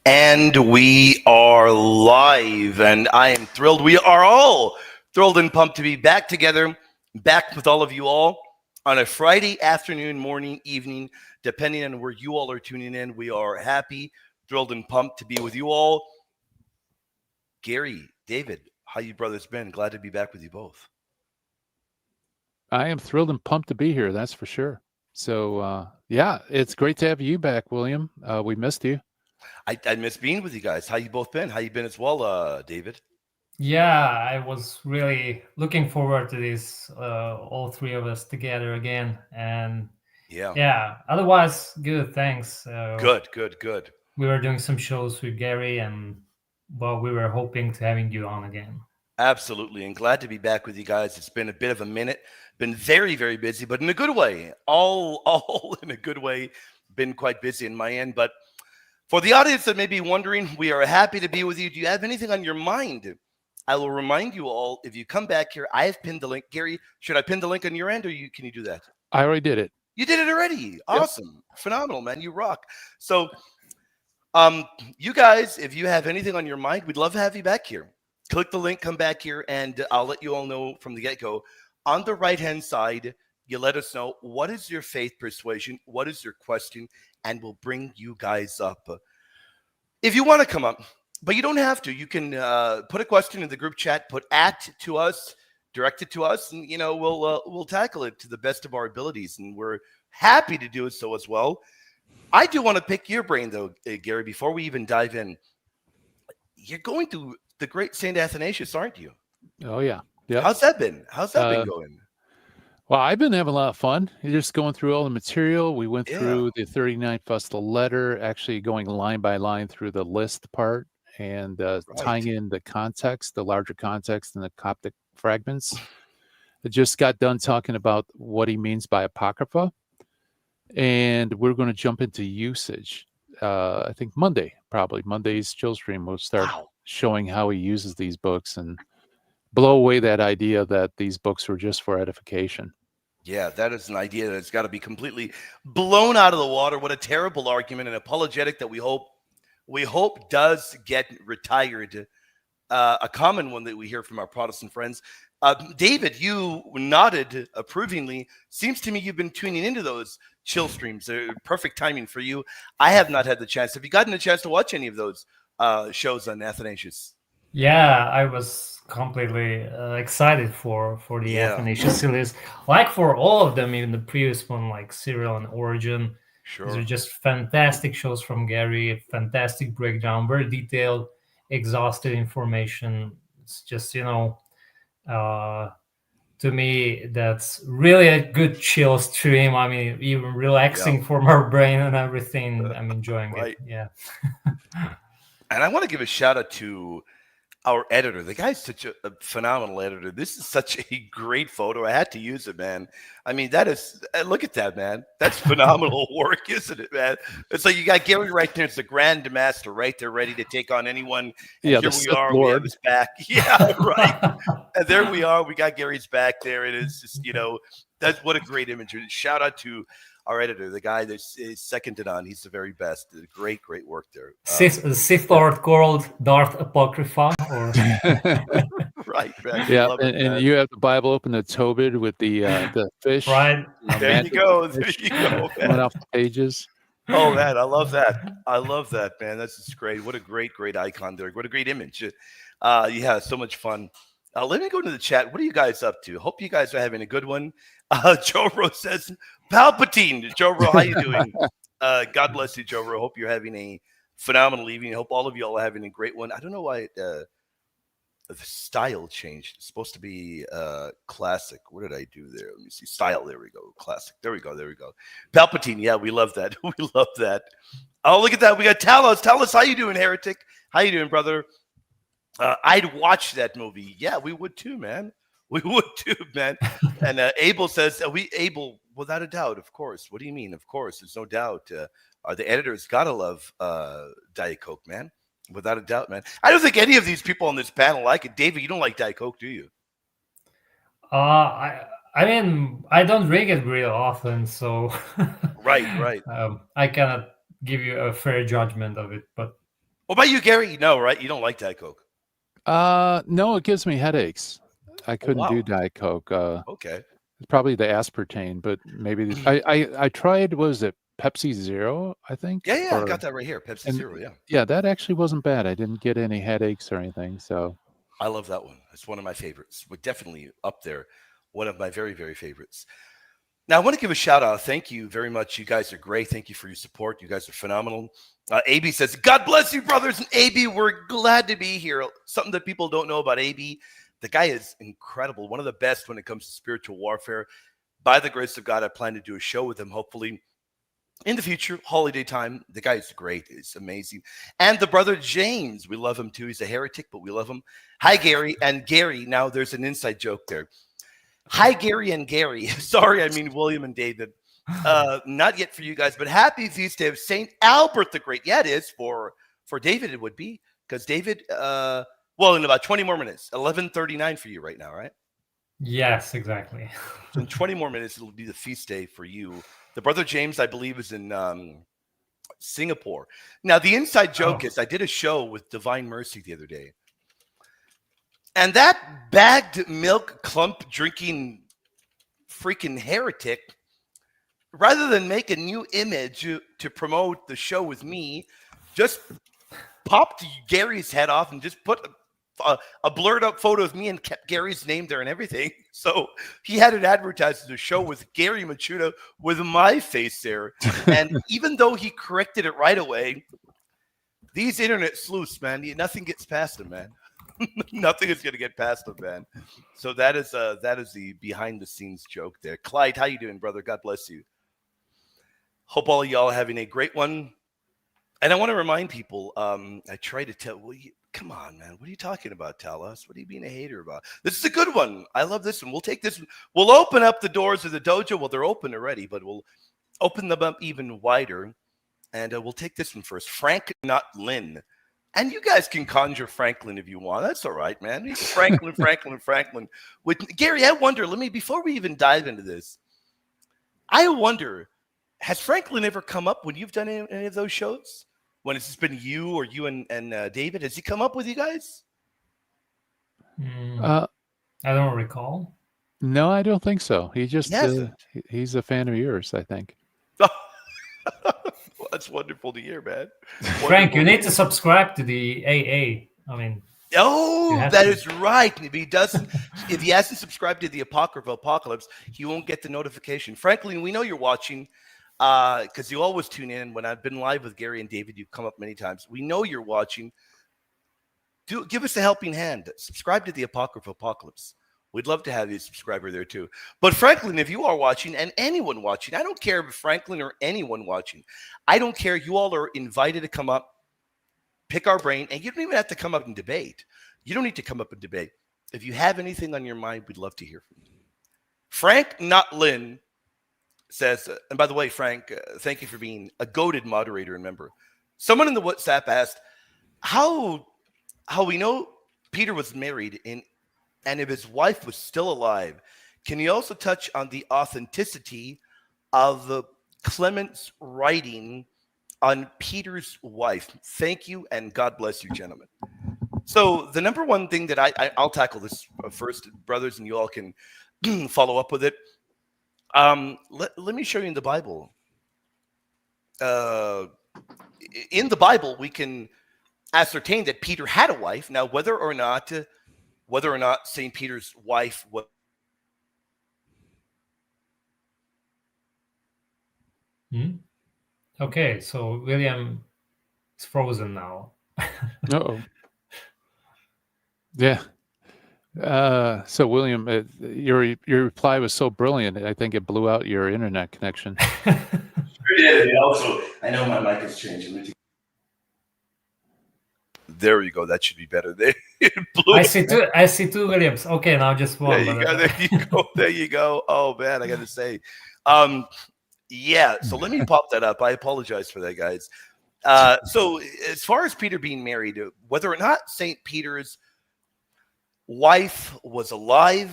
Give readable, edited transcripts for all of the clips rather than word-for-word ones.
And we are live, and I am thrilled. We are all thrilled and pumped to be back together, back with all of you all on a Friday afternoon, morning, evening, depending on where you all are tuning in. We are happy, thrilled, and pumped to be with you all. Gary, David, how you brothers been? Glad to be back with you both. I am thrilled and pumped to be here. That's for sure. So, yeah, it's great to have you back, William. We missed you. I miss being with you guys. How you both been? How you been as well, David? Yeah, I was really looking forward to this, all three of us together again. And Yeah. yeah, otherwise, good, thanks. Good. We were doing some shows with Gary, and well, we were hoping to having you on again. Absolutely, and glad to be back with you guys. It's been a bit of a minute. Been very busy, but in a good way. All in a good way. Been quite busy in my end, but for the audience that may be wondering, we are happy to be with you. Do you have anything on your mind? I will remind you all, if you come back here, I have pinned the link. Gary, should I pin the link on your end, or can you do that? I already did it. You did it already. Awesome. Yep. Phenomenal, man. You rock. So, you guys, if you have anything on your mind, we'd love to have you back here. Click the link, come back here, and I'll let you all know from the get-go. On the right-hand side, you let us know what is your faith persuasion, what is your question, and we'll bring you guys up. If you want to come up, but you don't have to. You can put a question in the group chat, put @ to us, direct it to us, and we'll tackle it to the best of our abilities, and we're happy to do it so as well. I do want to pick your brain though, Gary, before we even dive in. You're going through the great St. Athanasius, aren't you? Oh, yeah. Yep. How's that been? How's that been going? Well, I've been having a lot of fun. Just going through all the material. We went through the 39th Vestal letter, actually going line by line through the list part and tying in the context, the larger context and the Coptic fragments. I just got done talking about what he means by Apocrypha. And we're going to jump into usage. I think Monday's chill stream will start showing how he uses these books and blow away that idea that these books were just for edification. Yeah, that is an idea that's got to be completely blown out of the water. What a terrible argument, an apologetic that we hope does get retired. A common one that we hear from our Protestant friends. David, you nodded approvingly. Seems to me you've been tuning into those chill streams. They're perfect timing for you. I have not had the chance. Have you gotten a chance to watch any of those shows on Athanasius? Yeah, I was completely excited for the Athanasius series. Like for all of them, even the previous one, like Cyril and Origen. Sure. These are just fantastic shows from Gary. Fantastic breakdown, very detailed, exhaustive information. It's just, to me, that's really a good chill stream. I mean, even relaxing for my brain and everything. I'm enjoying it. Yeah. And I want to give a shout out to our editor. The guy's such a phenomenal editor. This is such a great photo. I had to use it, man. I mean, that is, look at that, man. That's phenomenal work, isn't it, man? It's like you got Gary right there. It's the Grand Master right there, ready to take on anyone. And here we are. We have his back. Yeah, right. And there we are. We got Gary's back there. It is just, that's what a great image. Shout out to our editor, the guy that is second to none. He's the very best. Great work there. Sith Lord called Darth Apocrypha. Or... right. Yeah, and you have the Bible open to Tobit with the fish. Right. There you go. There you go. Coming off the pages. Oh, man. I love that, man. That's just great. What a great icon there. What a great image. Yeah, so much fun. Let me go to the chat. What are you guys up to? Hope you guys are having a good one. Joe Ro says, Palpatine. Joe Ro, how you doing? God bless you, Joe Ro. Hope you're having a phenomenal evening. Hope all of you all are having a great one. I don't know why the style changed. It's supposed to be classic. What did I do there? Let me see. Style. There we go. Classic. There we go. Palpatine. Yeah, we love that. We love that. Oh, look at that. We got Talos. Talos, how you doing, heretic? How you doing, brother? I'd watch that movie. Yeah, we would too, man. We would too, man. And Abel says, Abel, without a doubt, of course. What do you mean? Of course, there's no doubt. The editors gotta love Diet Coke, man. Without a doubt, man. I don't think any of these people on this panel like it. David, you don't like Diet Coke, do you? I mean, I don't drink it real often, so right. I cannot give you a fair judgment of it, but What about you, Gary? No, right? You don't like Diet Coke. No, it gives me headaches. I couldn't do Diet Coke. Okay. Probably the aspartame, but maybe I tried. What was it? Pepsi Zero, I think. Yeah, I got that right here. Pepsi Zero. Yeah. Yeah, that actually wasn't bad. I didn't get any headaches or anything. So I love that one. It's one of my favorites. We're definitely up there. One of my very, very favorites. Now, I want to give a shout out. Thank you very much. You guys are great. Thank you for your support. You guys are phenomenal. AB says, God bless you, brothers. And AB, we're glad to be here. Something that people don't know about AB. The guy is incredible. One of the best when it comes to spiritual warfare. By the grace of God, I plan to do a show with him, hopefully, in the future, holiday time. The guy is great. It's amazing. And the brother James, we love him too. He's a heretic, but we love him. Hi, Gary. And Gary, now there's an inside joke there. Hi, Gary and Gary. Sorry, I mean William and David. Not yet for you guys, but happy feast day of St. Albert the Great. Yeah, it is for David. It would be because David. Well, in about 20 more minutes, 11:39 for you right now, right? Yes, exactly. So in 20 more minutes, it'll be the feast day for you. The brother James, I believe, is in Singapore. Now, the inside joke is I did a show with Divine Mercy the other day. And that bagged milk clump drinking freaking heretic, rather than make a new image to promote the show with me, just popped Gary's head off and just put a blurred up photo of me and kept Gary's name there and everything. So he had it advertised as a show with Gary Machuda with my face there. And even though he corrected it right away, these internet sleuths, man, nothing gets past them, man. Nothing is going to get past them, man. So that is the behind the scenes joke there. Clyde, how you doing, brother? God bless you. Hope all of y'all are having a great one. And I want to remind people, I try to tell, come on, man. What are you talking about, Talos? What are you being a hater about? This is a good one. I love this one. We'll take this one. We'll open up the doors of the dojo. Well, they're open already, but we'll open them up even wider. And we'll take this one first. Frank, not Lynn. And you guys can conjure Franklin if you want. That's all right, man. Franklin. With Gary, I wonder, before we even dive into this, I wonder, has Franklin ever come up when you've done any of those shows? When it's just been you or you and David? Has he come up with you guys? I don't recall. No, I don't think so. He just, he's a fan of yours, I think. Well, that's wonderful to hear, man. Frank, you need to subscribe to the AA. I mean, that is right. If he hasn't subscribed to the Apocryphal Apocalypse, he won't get the notification. Franklin, we know you're watching because you always tune in. When I've been live with Gary and David, you've come up many times. We know you're watching. Give us a helping hand. Subscribe to the Apocryphal Apocalypse. We'd love to have you a subscriber there too. But Franklin, if you are watching, and anyone watching, I don't care if Franklin or anyone watching, I don't care. You all are invited to come up, pick our brain, and you don't even have to come up and debate. You don't need to come up and debate. If you have anything on your mind, we'd love to hear from you. Frank, not Lynn, says, and by the way, Frank, thank you for being a goated moderator and member. Someone in the WhatsApp asked how we know Peter was married and if his wife was still alive. Can you also touch on the authenticity of the Clement's writing on Peter's wife? Thank you, and God bless you, gentlemen. So the number one thing that I'll tackle this first, brothers, and you all can follow up with it. Let me show you in the Bible. In the Bible, we can ascertain that Peter had a wife. Now, whether or not St. Peter's wife was Okay, so William is frozen now. Uh-oh. Yeah. So William, your reply was so brilliant. I think it blew out your internet connection. Sure did. Also, I know my mic is changing. There we go. That should be better. There. I see two Williams. Okay, now just one. There you go. Oh man, I got to say, yeah. So let me pop that up. I apologize for that, guys. So as far as Peter being married, whether or not St. Peter's wife was alive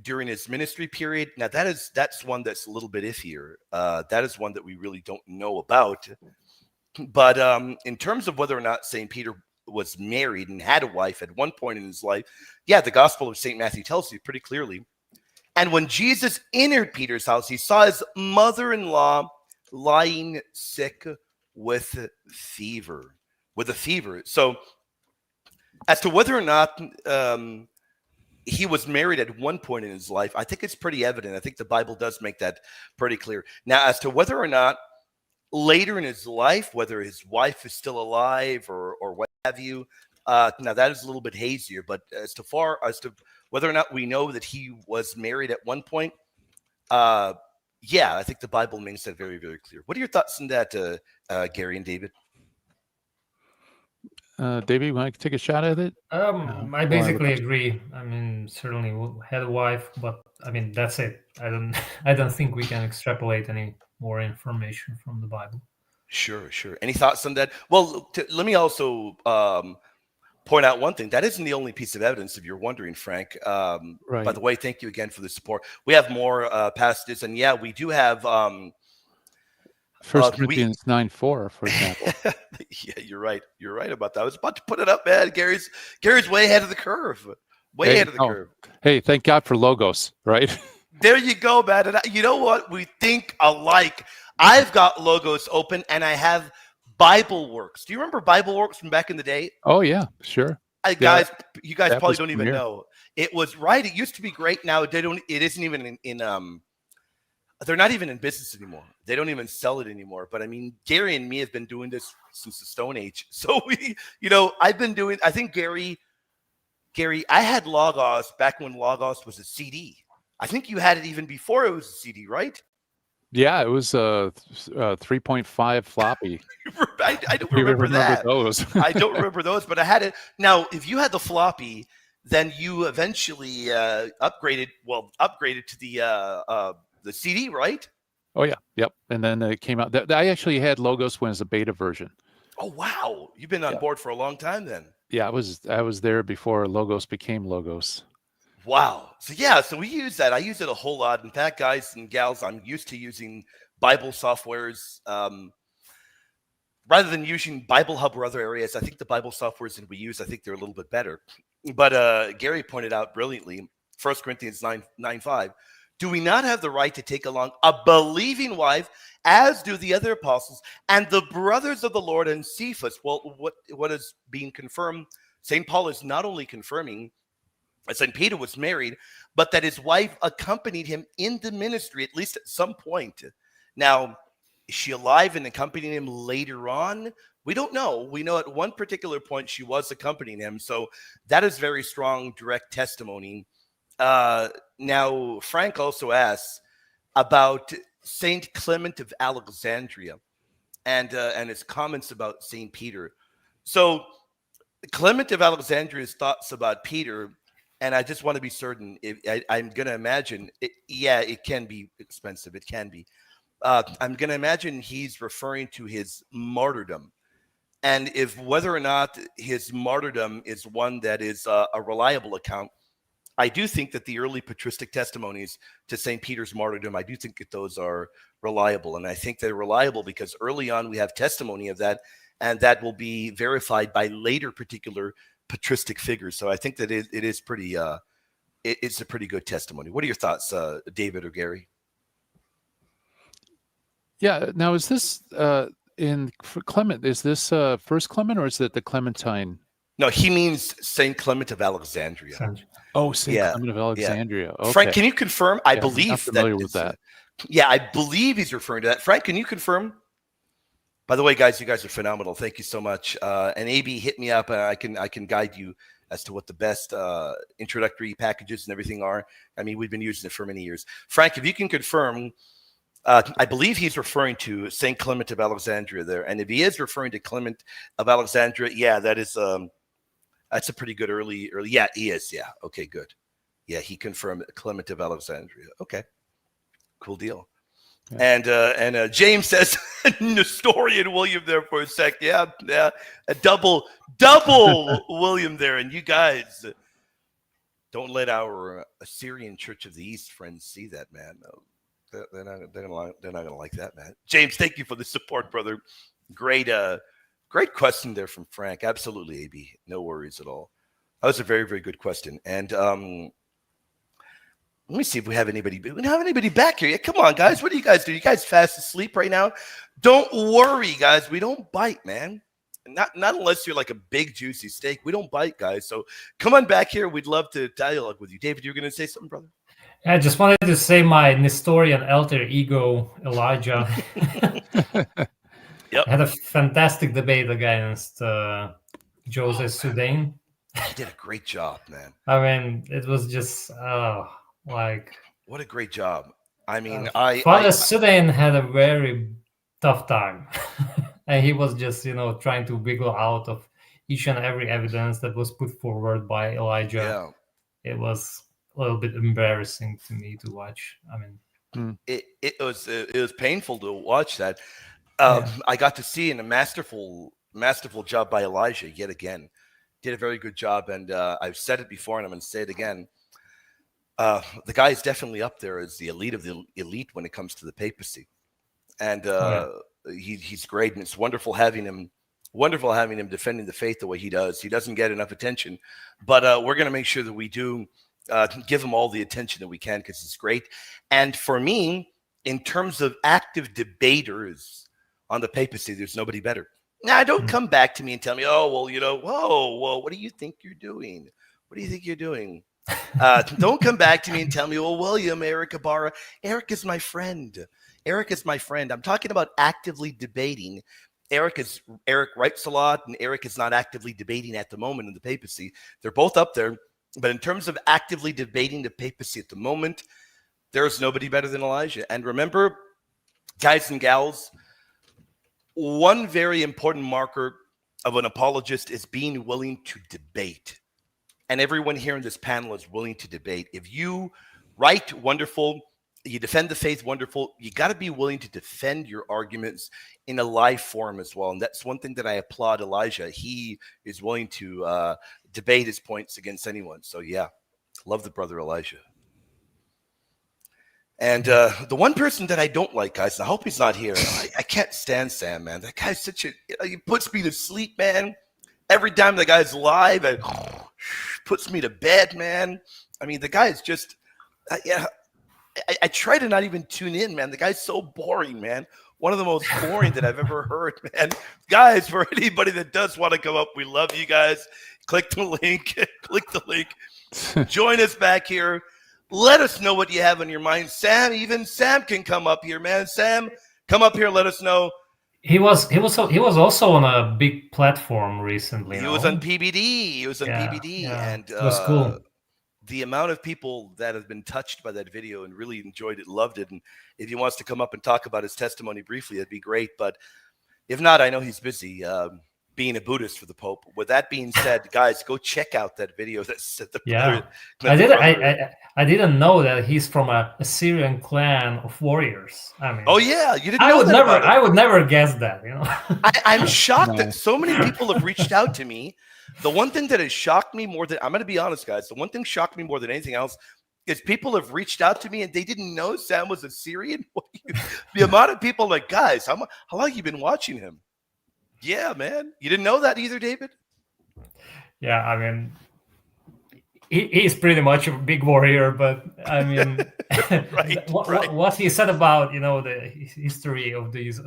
during his ministry period, now that's one that's a little bit iffier. That is one that we really don't know about. But in terms of whether or not St. Peter was married and had a wife at one point in his life, yeah, the Gospel of St. Matthew tells you pretty clearly. And when Jesus entered Peter's house, he saw his mother-in-law lying sick with a fever. So as to whether or not he was married at one point in his life, I think it's pretty evident. I think the Bible does make that pretty clear. Now, as to whether or not later in his life, whether his wife is still alive or what have you, now that is a little bit hazier. But as to whether or not we know that he was married at one point, yeah, I think the Bible makes that very, very clear. What are your thoughts on that, Gary and David? David, you want to take a shot at it? I basically agree. I mean, certainly had a wife, but I mean that's it. I don't think we can extrapolate any more information from the Bible. Sure. Any thoughts on that? Well, let me also point out one thing. That isn't the only piece of evidence, if you're wondering, Frank. Right. By the way, thank you again for the support. We have more passages, and yeah, we do have 1 Corinthians 9:4, for example. Yeah, you're right. You're right about that. I was about to put it up, man. Gary's way ahead of the curve. Ahead of the curve. Hey, thank God for logos, right? There you go, man. And you know what? We think alike. I've got logos open, and I have Bible Works. Do you remember Bible Works from back in the day? Oh yeah, sure. Guys, you guys probably don't even know. It was right. It used to be great. Now it isn't even in they're not even in business anymore. They don't even sell it anymore. But I mean, Gary and me have been doing this since the Stone Age. So I think Gary, I had Logos back when Logos was a CD. I think you had it even before it was a CD, right? Yeah, it was a 3.5 floppy. I don't remember that. Those. I don't remember those, but I had it. Now, if you had the floppy, then you eventually upgraded to the CD, right? Oh yeah, yep. And then it came out. I actually had Logos when it was a beta version. Oh wow, you've been on board for a long time then. Yeah, I was there before Logos became Logos. Wow. So we use that. I use it a whole lot. In fact, guys and gals, I'm used to using Bible softwares rather than using Bible Hub or other areas. I think the Bible softwares that we use, I think they're a little bit better. But Gary pointed out brilliantly, 1 Corinthians 9:5. Do we not have the right to take along a believing wife, as do the other apostles and the brothers of the Lord and Cephas? Well, what is being confirmed? St. Paul is not only confirming that St. Peter was married, but that his wife accompanied him in the ministry, at least at some point. Now, is she alive and accompanying him later on? We don't know. We know at one particular point she was accompanying him. So that is very strong, direct testimony. Now, Frank also asks about Saint Clement of Alexandria and his comments about Saint Peter. So Clement of Alexandria's thoughts about Peter, and I just want to be certain. I'm going to imagine, it can be expensive. It can be. I'm going to imagine he's referring to his martyrdom. And whether or not his martyrdom is one that is a reliable account, I do think that the early patristic testimonies to St. Peter's martyrdom, I do think that those are reliable. And I think they're reliable because early on we have testimony of that, and that will be verified by later particular patristic figures. So I think that it is pretty, it's a pretty good testimony. What are your thoughts, David or Gary? Yeah. Now, is this for Clement? Is this First Clement, or is it the Clementine? No, he means Saint Clement of Alexandria. Oh, Saint Clement of Alexandria. Yeah. Okay. Frank, can you confirm? I believe I'm familiar with that. Yeah, I believe he's referring to that. Frank, can you confirm? By the way, guys, you guys are phenomenal. Thank you so much. And AB, hit me up. I can guide you as to what the best introductory packages and everything are. I mean, we've been using it for many years. Frank, if you can confirm, I believe he's referring to Saint Clement of Alexandria there. And if he is referring to Clement of Alexandria, yeah, that is that's a pretty good early. Yeah, he is. Yeah. Okay, good. Yeah, he confirmed Clement of Alexandria. Okay, cool deal. Yeah. And James says Nestorian William there for a sec. Yeah, a double William there. And you guys don't let our Assyrian Church of the East friends see that, man. No, they're not gonna like that, man. James, thank you for the support, brother. Great, great question there from Frank. Absolutely, AB. No worries at all. That was a very, very good question. And let me see if we have anybody. We don't have anybody back here. Yeah, come on, guys. What do you guys do? You guys fast asleep right now? Don't worry, guys. We don't bite, man. Not unless you're like a big juicy steak. We don't bite, guys. So come on back here. We'd love to dialogue with you. David, you were going to say something, brother? I just wanted to say my Nestorian alter ego, Elijah, had a fantastic debate against Jose Sudain. He did a great job, man. I mean, it was just like... What a great job. I mean, Father Sudain had a very tough time. And he was just, trying to wiggle out of each and every evidence that was put forward by Elijah. Yeah. It was a little bit embarrassing to me to watch. I mean, it was painful to watch that. I got to see in a masterful job by Elijah yet again. Did a very good job, and I've said it before, and I'm going to say it again. The guy is definitely up there as the elite of the elite when it comes to the papacy, and he's great, and it's wonderful having him defending the faith the way he does. He doesn't get enough attention, but we're going to make sure that we do give him all the attention that we can because he's great. And for me, in terms of active debaters on the papacy, there's nobody better. Now, don't come back to me and tell me, oh, well, whoa, what do you think you're doing? What do you think you're doing? Don't come back to me and tell me, oh, William, Eric Ibarra. Eric is my friend. I'm talking about actively debating. Eric writes a lot, and Eric is not actively debating at the moment in the papacy. They're both up there. But in terms of actively debating the papacy at the moment, there's nobody better than Elijah. And remember, guys and gals, one very important marker of an apologist is being willing to debate. And everyone here in this panel is willing to debate. If you write, wonderful. You defend the faith, wonderful. You got to be willing to defend your arguments in a live forum as well. And that's one thing that I applaud Elijah. He is willing to debate his points against anyone. So, yeah, love the brother Elijah. And the one person that I don't like, guys, and I hope he's not here. I can't stand Sam, man. That guy's such a, he puts me to sleep, man. Every time the guy's live, it puts me to bed, man. I mean, the guy is just, I try to not even tune in, man. The guy's so boring, man. One of the most boring that I've ever heard, man. Guys, for anybody that does want to come up, we love you guys. Click the link. Join us back here. Let us know what you have on your mind. Even Sam can come up here, man. Sam, come up here. Let us know. He was also on a big platform recently. He was on PBD. And it was cool. The amount of people that have been touched by that video and really enjoyed it, loved it, and if he wants to come up and talk about his testimony briefly, that'd be great. But if not, I know he's busy being a Buddhist for the Pope. With that being said, guys, go check out that video. I didn't know that he's from a Syrian clan of warriors. I mean, oh yeah, you didn't know that. I would never guess that. I'm shocked that so many people have reached out to me. The one thing that has shocked me more than, I'm going to be honest, guys, the one thing shocked me more than anything else is people have reached out to me and they didn't know Sam was a Syrian. The amount of people like, guys, how long have you been watching him? Yeah, man. You didn't know that either, David? Yeah, I mean, he's pretty much a big warrior, but I mean, what he said about, the history of these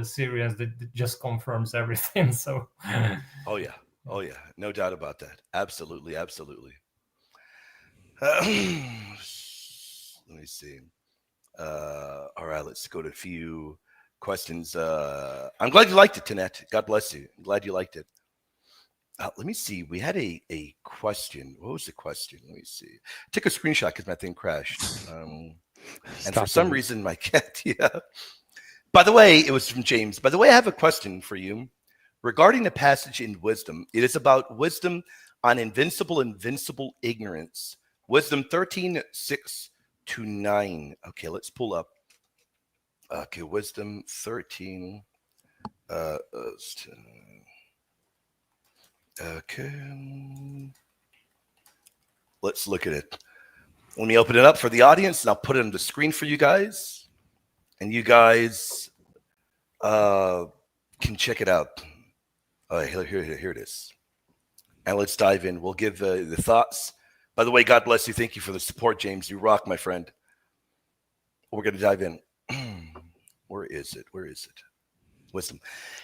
Syrians, that just confirms everything. So, Oh, yeah. No doubt about that. Absolutely. Let me see. All right, let's go to a few questions. I'm glad you liked it, Tanette. God bless you. I'm glad you liked it. Let me see. We had a question. What was the question? Let me see. I took a screenshot because my thing crashed. And for some reason, my cat, By the way, it was from James. By the way, I have a question for you. Regarding the passage in Wisdom, it is about wisdom on invincible ignorance. Wisdom 13:6-9. Okay, let's pull up. Okay, Wisdom 13. Okay. Let's look at it. Let me open it up for the audience, and I'll put it on the screen for you guys. And you guys can check it out. Here it is. And let's dive in. We'll give the thoughts. By the way, God bless you. Thank you for the support, James. You rock, my friend. We're going to dive in. Where is it? Wisdom.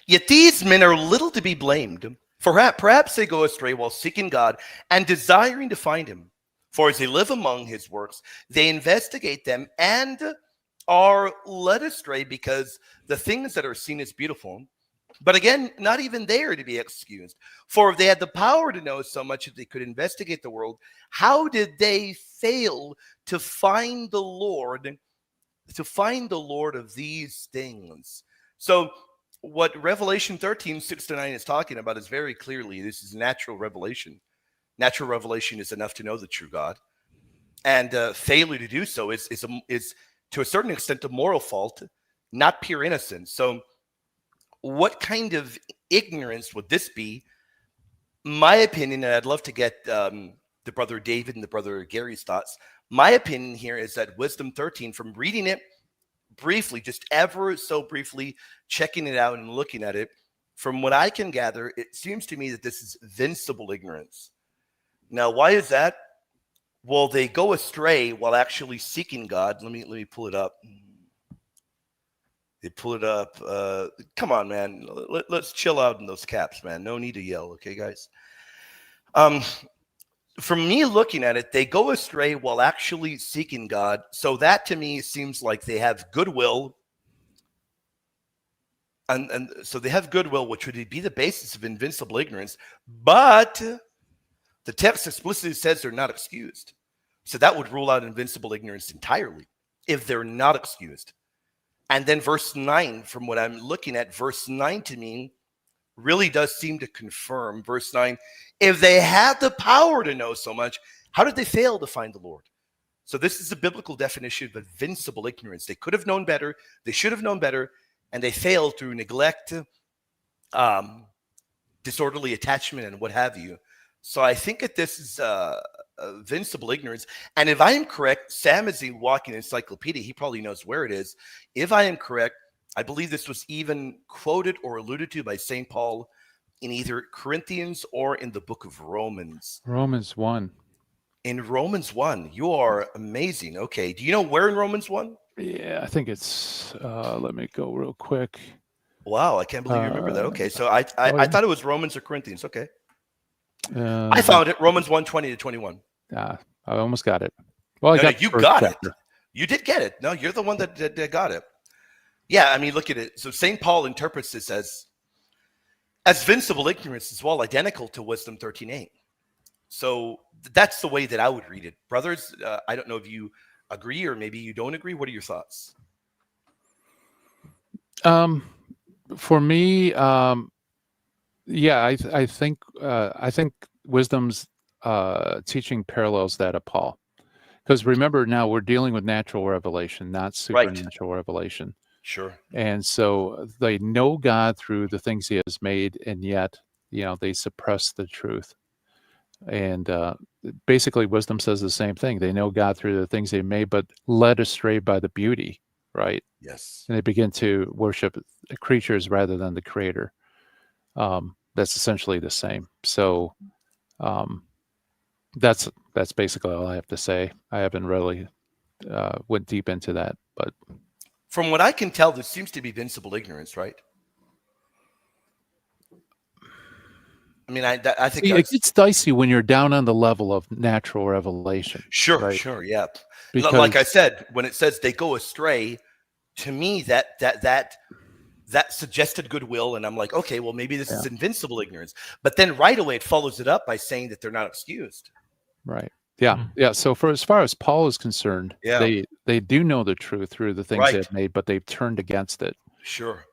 Yet these men are little to be blamed. For perhaps they go astray while seeking God and desiring to find him. For as they live among his works, they investigate them and are led astray because the things that are seen as beautiful. But again, not even they are to be excused. For if they had the power to know so much that they could investigate the world, how did they fail to find the Lord, of these things? So what Revelation 13:6-9 is talking about is very clearly, this is natural revelation. Natural revelation is enough to know the true God. And failure to do so is to a certain extent a moral fault, not pure innocence. So what kind of ignorance would this be? My opinion, and I'd love to get the brother David and the brother Gary's thoughts. My opinion here is that Wisdom 13, from reading it briefly, just ever so briefly, checking it out and looking at it, from what I can gather, it seems to me that this is vincible ignorance. Now, why is that? Well, they go astray while actually seeking God. Let me pull it up. They pull it up. Come on, man. Let's chill out in those caps, man. No need to yell, okay, guys? From me looking at it, they go astray while actually seeking God. So that to me seems like they have goodwill. And so they have goodwill, which would be the basis of invincible ignorance. But the text explicitly says they're not excused. So that would rule out invincible ignorance entirely if they're not excused. And then verse 9, from what I'm looking at, verse 9 to me really does seem to confirm. Verse 9, if they had the power to know so much, how did they fail to find the Lord? So this is a biblical definition of invincible ignorance. They could have known better. They should have known better. And they failed through neglect, disorderly attachment, and what have you. So I think that this is invincible ignorance. And if I am correct, Sam is a walking encyclopedia. He probably knows where it is. If I am correct, I believe this was even quoted or alluded to by St. Paul in either Corinthians or in the book of Romans. Romans 1. In Romans 1. You are amazing. Okay. Do you know where in Romans 1? Yeah, I think it's, let me go real quick. Wow, I can't believe you remember that. Okay, so I thought it was Romans or Corinthians. Okay. I found it, Romans 1:20-21. I almost got it. Well, you got it. You did get it. No, you're the one that got it. Yeah, I mean, look at it. So St. Paul interprets this as vincible ignorance as well, identical to Wisdom 13:8. So that's the way that I would read it. Brothers, I don't know if you agree or maybe you don't agree. What are your thoughts? For me, yeah, I think Wisdom's teaching parallels that of Paul, because remember, now we're dealing with natural revelation, not supernatural revelation. Sure. And so they know God through the things he has made, and yet, they suppress the truth. And basically, Wisdom says the same thing. They know God through the things they made, but led astray by the beauty, right? Yes. And they begin to worship creatures rather than the Creator. That's essentially the same. So that's basically all I have to say. I haven't really went deep into that, but from what I can tell, there seems to be vincible ignorance, right? I mean, I think it gets dicey when you're down on the level of natural revelation. Sure, right? Sure, yeah. Because, like I said, when it says they go astray, to me that suggested goodwill, and I'm like, okay, well, maybe this is invincible ignorance. But then right away it follows it up by saying that they're not excused. Right. Yeah. Yeah. So as far as Paul is concerned, they do know the truth through the things they've made, but they've turned against it. Sure.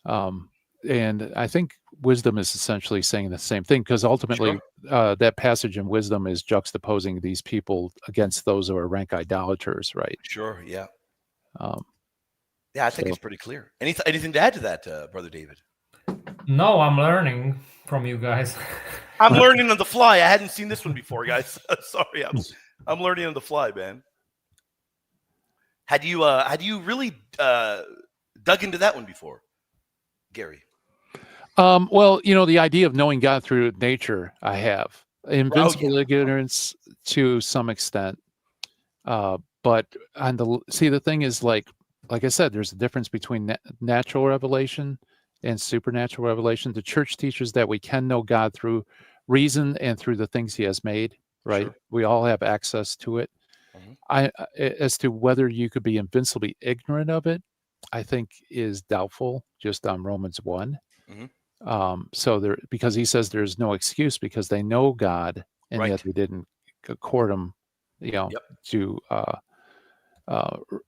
And I think Wisdom is essentially saying the same thing, because ultimately that passage in Wisdom is juxtaposing these people against those who are rank idolaters, right? Sure. Yeah. Yeah, I think it's pretty clear. Anything to add to that, Brother David? No, I'm learning from you guys. I'm learning on the fly. I hadn't seen this one before, guys. Sorry, I'm learning on the fly, man. Had you really dug into that one before, Gary? Well, the idea of knowing God through nature, I have invincible ignorance to some extent. But the thing is, like I said, there's a difference between natural revelation and supernatural revelation. The church teaches that we can know God through reason and through the things He has made. Right? Sure. We all have access to it. As to whether you could be invincibly ignorant of it, I think is doubtful. Just on Romans 1. Because he says there's no excuse because they know God and yet they didn't accord Him, to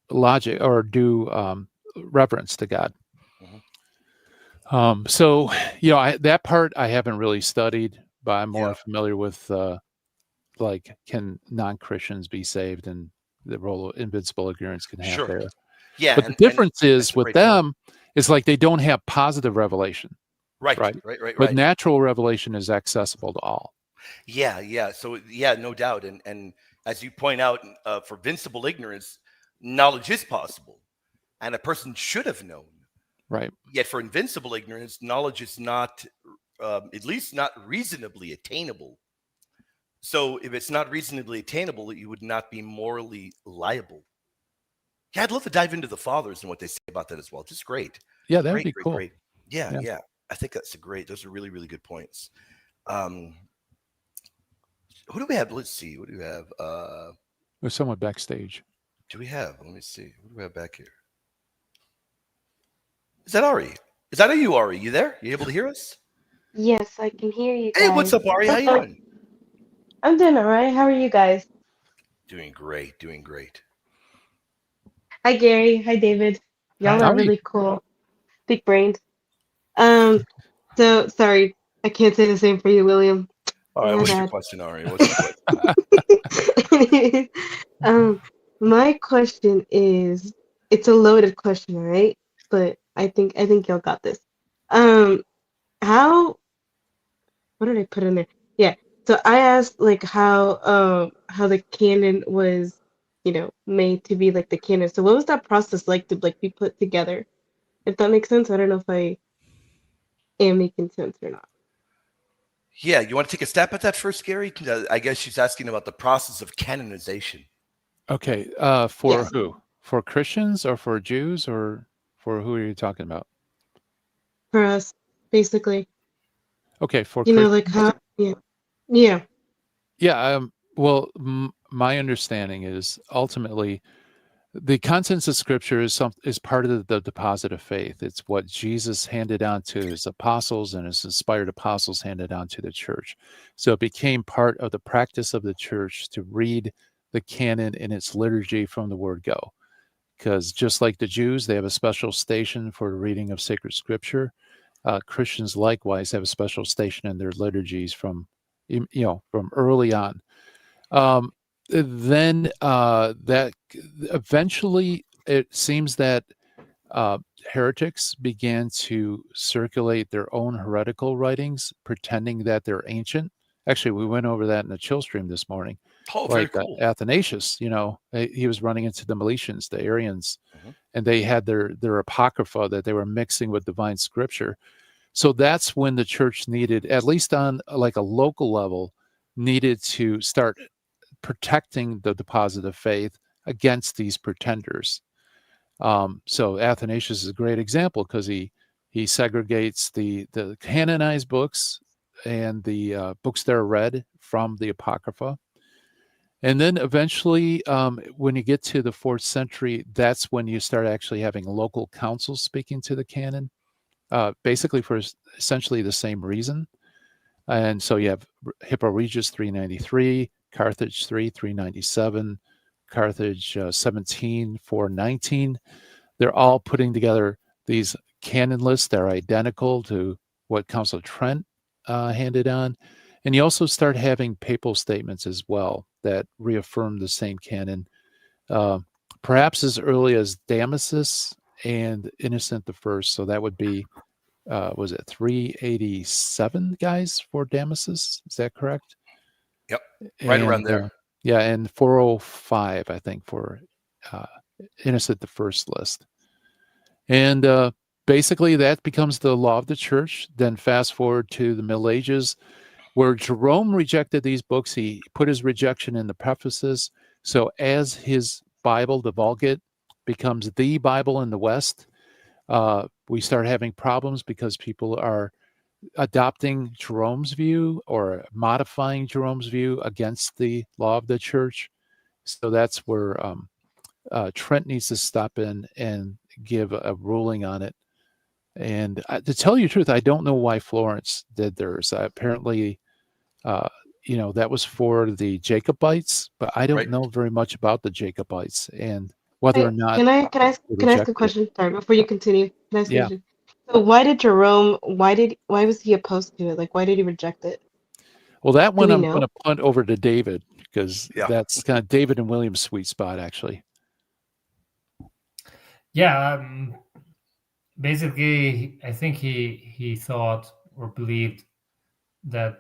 logic or do reverence to God. That part I haven't really studied, but I'm more familiar with can non-Christians be saved and the role of invincible ignorance can have there. Yeah, but the difference is with them is like they don't have positive revelation. Right. But natural revelation is accessible to all. Yeah. So no doubt. And as you point out, for invincible ignorance, knowledge is possible, and a person should have known. Right. Yet for invincible ignorance, knowledge is not, at least not reasonably attainable. So if it's not reasonably attainable, you would not be morally liable. Yeah, I'd love to dive into the fathers and what they say about that as well. Just great. Yeah, that would be cool. Great. Yeah. I think that's great. Those are really, really good points. Who do we have? Let's see. What do we have? There's someone backstage. Do we have? Let me see. What do we have back here? Is that Ari? Is that you, Ari? You there? You able to hear us? Yes, I can hear you guys. Hey, what's up, Ari? How you doing? I'm doing all right. How are you guys? Doing great. Hi, Gary. Hi, David. Y'all are really cool. Big brained. So sorry, I can't say the same for you, William. All right, what's your question, Ari? What's your question? My question is, it's a loaded question, all right? But I think y'all got this. What did I put in there? Yeah. So I asked like how the canon was, made to be like the canon. So what was that process like to like be put together? If that makes sense. I don't know if I am making sense or not. Yeah, you want to take a stab at that first, Gary? I guess she's asking about the process of canonization. Okay. For who? For Christians or for Jews or for who are you talking about? For us, basically. Okay. For Christians. Like how? Yeah. Well, my understanding is ultimately the contents of Scripture is part of the deposit of faith. It's what Jesus handed on to his apostles, and his inspired apostles handed on to the church. So it became part of the practice of the church to read the canon in its liturgy from the word go. Because just like the Jews, they have a special station for the reading of sacred Scripture. Christians likewise have a special station in their liturgies from early on. Then that eventually it seems that heretics began to circulate their own heretical writings, pretending that they're ancient. Actually, we went over that in the chill stream this morning. Oh, very cool. Athanasius, he was running into the Meletians, the Arians, and they had their apocrypha that they were mixing with divine Scripture. So that's when the church needed, at least on like a local level, needed to start protecting the deposit of faith against these pretenders. So Athanasius is a great example because he segregates the canonized books and the books that are read from the Apocrypha. And then eventually, when you get to the 4th century, that's when you start actually having local councils speaking to the canon, basically for essentially the same reason. And so you have Hippo Regius 393, Carthage 397, Carthage 17 419. They're all putting together these canon lists that are identical to what Council of Trent handed on. And you also start having papal statements as well that reaffirm the same canon, perhaps as early as Damasus and Innocent I. So that would be, was it 387 guys for Damasus? Is that correct? Yep, right around there. And 405, I think, for Innocent I list. And basically that becomes the law of the church. Then fast forward to the Middle Ages, where Jerome rejected these books. He put his rejection in the prefaces. So as his Bible, the Vulgate, becomes the Bible in the West, we start having problems because people are adopting Jerome's view or modifying Jerome's view against the law of the church. So that's where Trent needs to step in and give a ruling on it. And to tell you the truth, I don't know why Florence did theirs. Apparently, that was for the Jacobites, but I don't know very much about the Jacobites and whether or not. Can I ask a question? Sorry, before you continue. Can I ask a question? So why did Jerome? Why was he opposed to it? Like, why did he reject it? Well, that one I'm going to punt over to David because that's kind of David and William's sweet spot, actually. Yeah, basically, I think he thought or believed that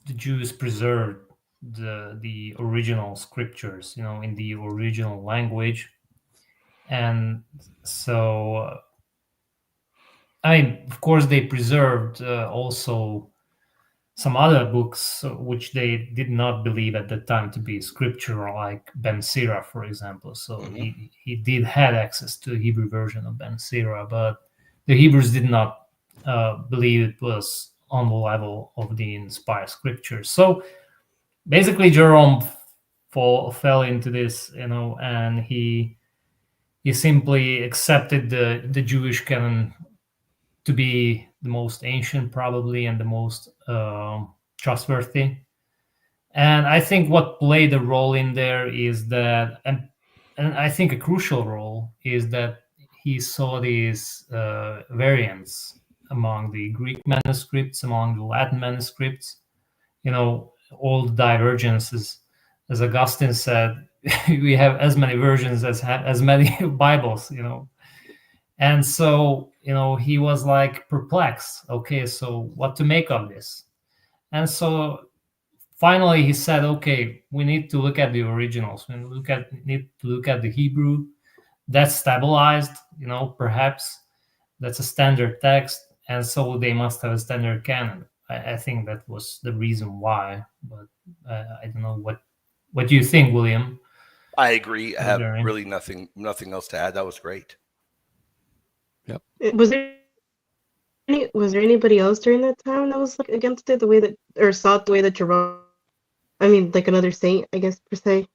the Jews preserved the original scriptures, in the original language, and so I mean, of course, they preserved also some other books which they did not believe at the time to be scriptural, like Ben Sira, for example. So he did have access to the Hebrew version of Ben Sira, but the Hebrews did not believe it was on the level of the inspired scriptures. So basically, Jerome fell into this, and he simply accepted the Jewish canon to be the most ancient, probably, and the most trustworthy. And I think what played a role in there is that, and I think a crucial role is that he saw these variants among the Greek manuscripts, among the Latin manuscripts, all the divergences. As Augustine said, we have as many versions as many Bibles, And so, he was like perplexed. Okay, so what to make of this? And so finally he said, okay, we need to look at the originals. We need to look at the Hebrew. That's stabilized, perhaps. That's a standard text. And so they must have a standard canon. I think that was the reason why. But I don't know what do you think, William? I agree. I have really nothing else to add. That was great. Yep. Was there anybody else during that time that was like against it, the way that, or saw it the way that Jerome? I mean, like another saint, I guess, per se.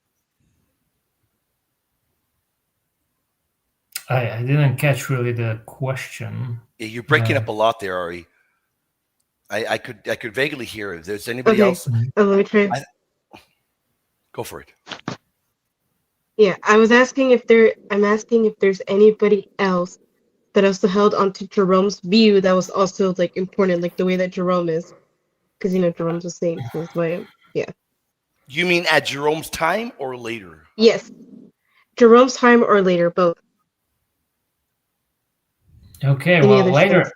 I didn't catch really the question. Yeah, you're breaking up a lot there, Ari. I could vaguely hear. If there's anybody else, let me try. Go for it. Yeah, I'm asking if there's anybody else that also held onto Jerome's view that was also like important, like the way that Jerome is, because Jerome's a saint, so that's why. Yeah. You mean at Jerome's time or later? Yes, Jerome's time or later, both. Okay, well, later,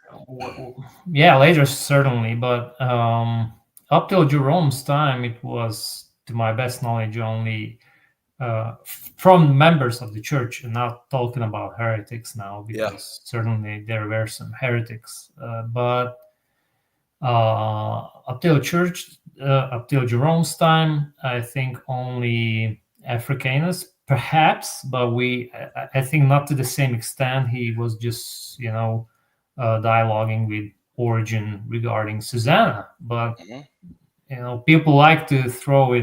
later certainly, but up till Jerome's time, it was, to my best knowledge, only from members of the church, and not talking about heretics now, because certainly there were some heretics, but up till Jerome's time, I think only Africanus, perhaps, but I think not to the same extent. He was just dialoguing with Origen regarding Susanna, but people like to throw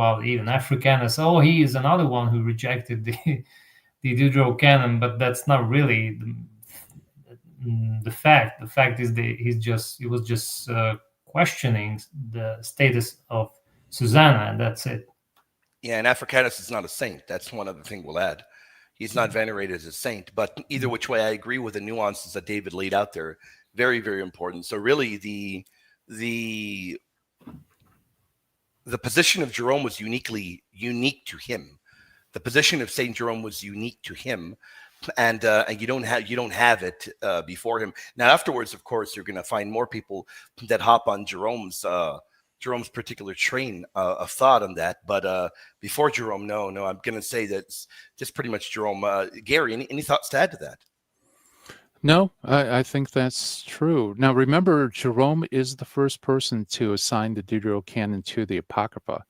out even Africanus. Oh, he is another one who rejected the Deuterocanon, but that's not really the fact. The fact is that he was just questioning the status of Susanna, and that's it. Yeah, and Africanus is not a saint. That's one other thing we'll add. He's not venerated as a saint, but either which way, I agree with the nuances that David laid out there. Very, very important. So really, the position of Jerome was unique to him. The position of Saint Jerome was unique to him, and you don't have it before him. Now, afterwards, of course, you're going to find more people that hop on Jerome's particular train of thought on that. But before Jerome, no, I'm going to say that's just pretty much Jerome. Gary, any thoughts to add to that? No, I think that's true. Now, remember, Jerome is the first person to assign the Deuterocanon to the Apocrypha.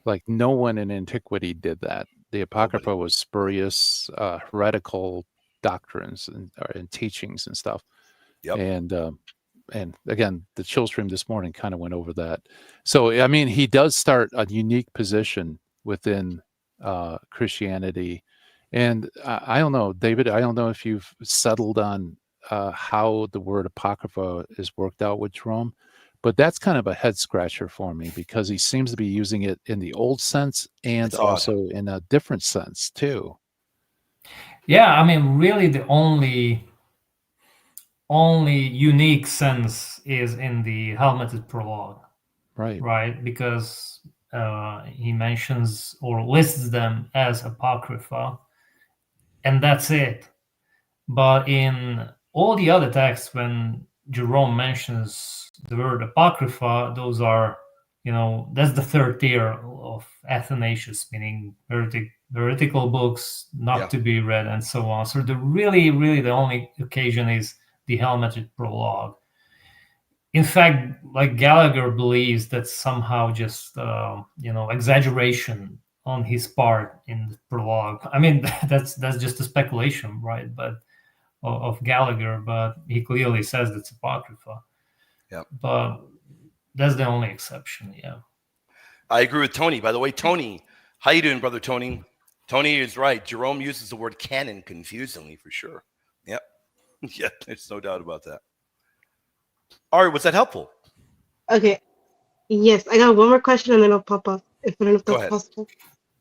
Like, no one in antiquity did that. The Apocrypha was spurious, heretical doctrines and teachings and stuff. Yep. And again, the chill stream this morning kind of went over that. So, I mean, he does start a unique position within Christianity. And I don't know, David, I don't know if you've settled on how the word apocrypha is worked out with Jerome, but that's kind of a head scratcher for me because he seems to be using it in the old sense and also in a different sense too. Yeah, I mean, really the only unique sense is in the helmeted prologue, right? Because he mentions or lists them as apocrypha, and that's it. But in all the other texts, when Jerome mentions the word apocrypha, those are, that's the third tier of Athanasius, meaning heretical books not to be read and so on. So really the only occasion is the helmeted prologue. In fact, like Gallagher believes that somehow just exaggeration on his part in the prologue. I mean, that's just a speculation, right? But of Gallagher, but he clearly says it's apocrypha. Yeah. But that's the only exception. Yeah. I agree with Tony. By the way, Tony, how you doing, brother Tony? Tony is right. Jerome uses the word canon confusingly for sure. Yep. Yeah, there's no doubt about that. All right, was that helpful? Okay. Yes, I got one more question and then I'll pop up. I don't know if that's possible.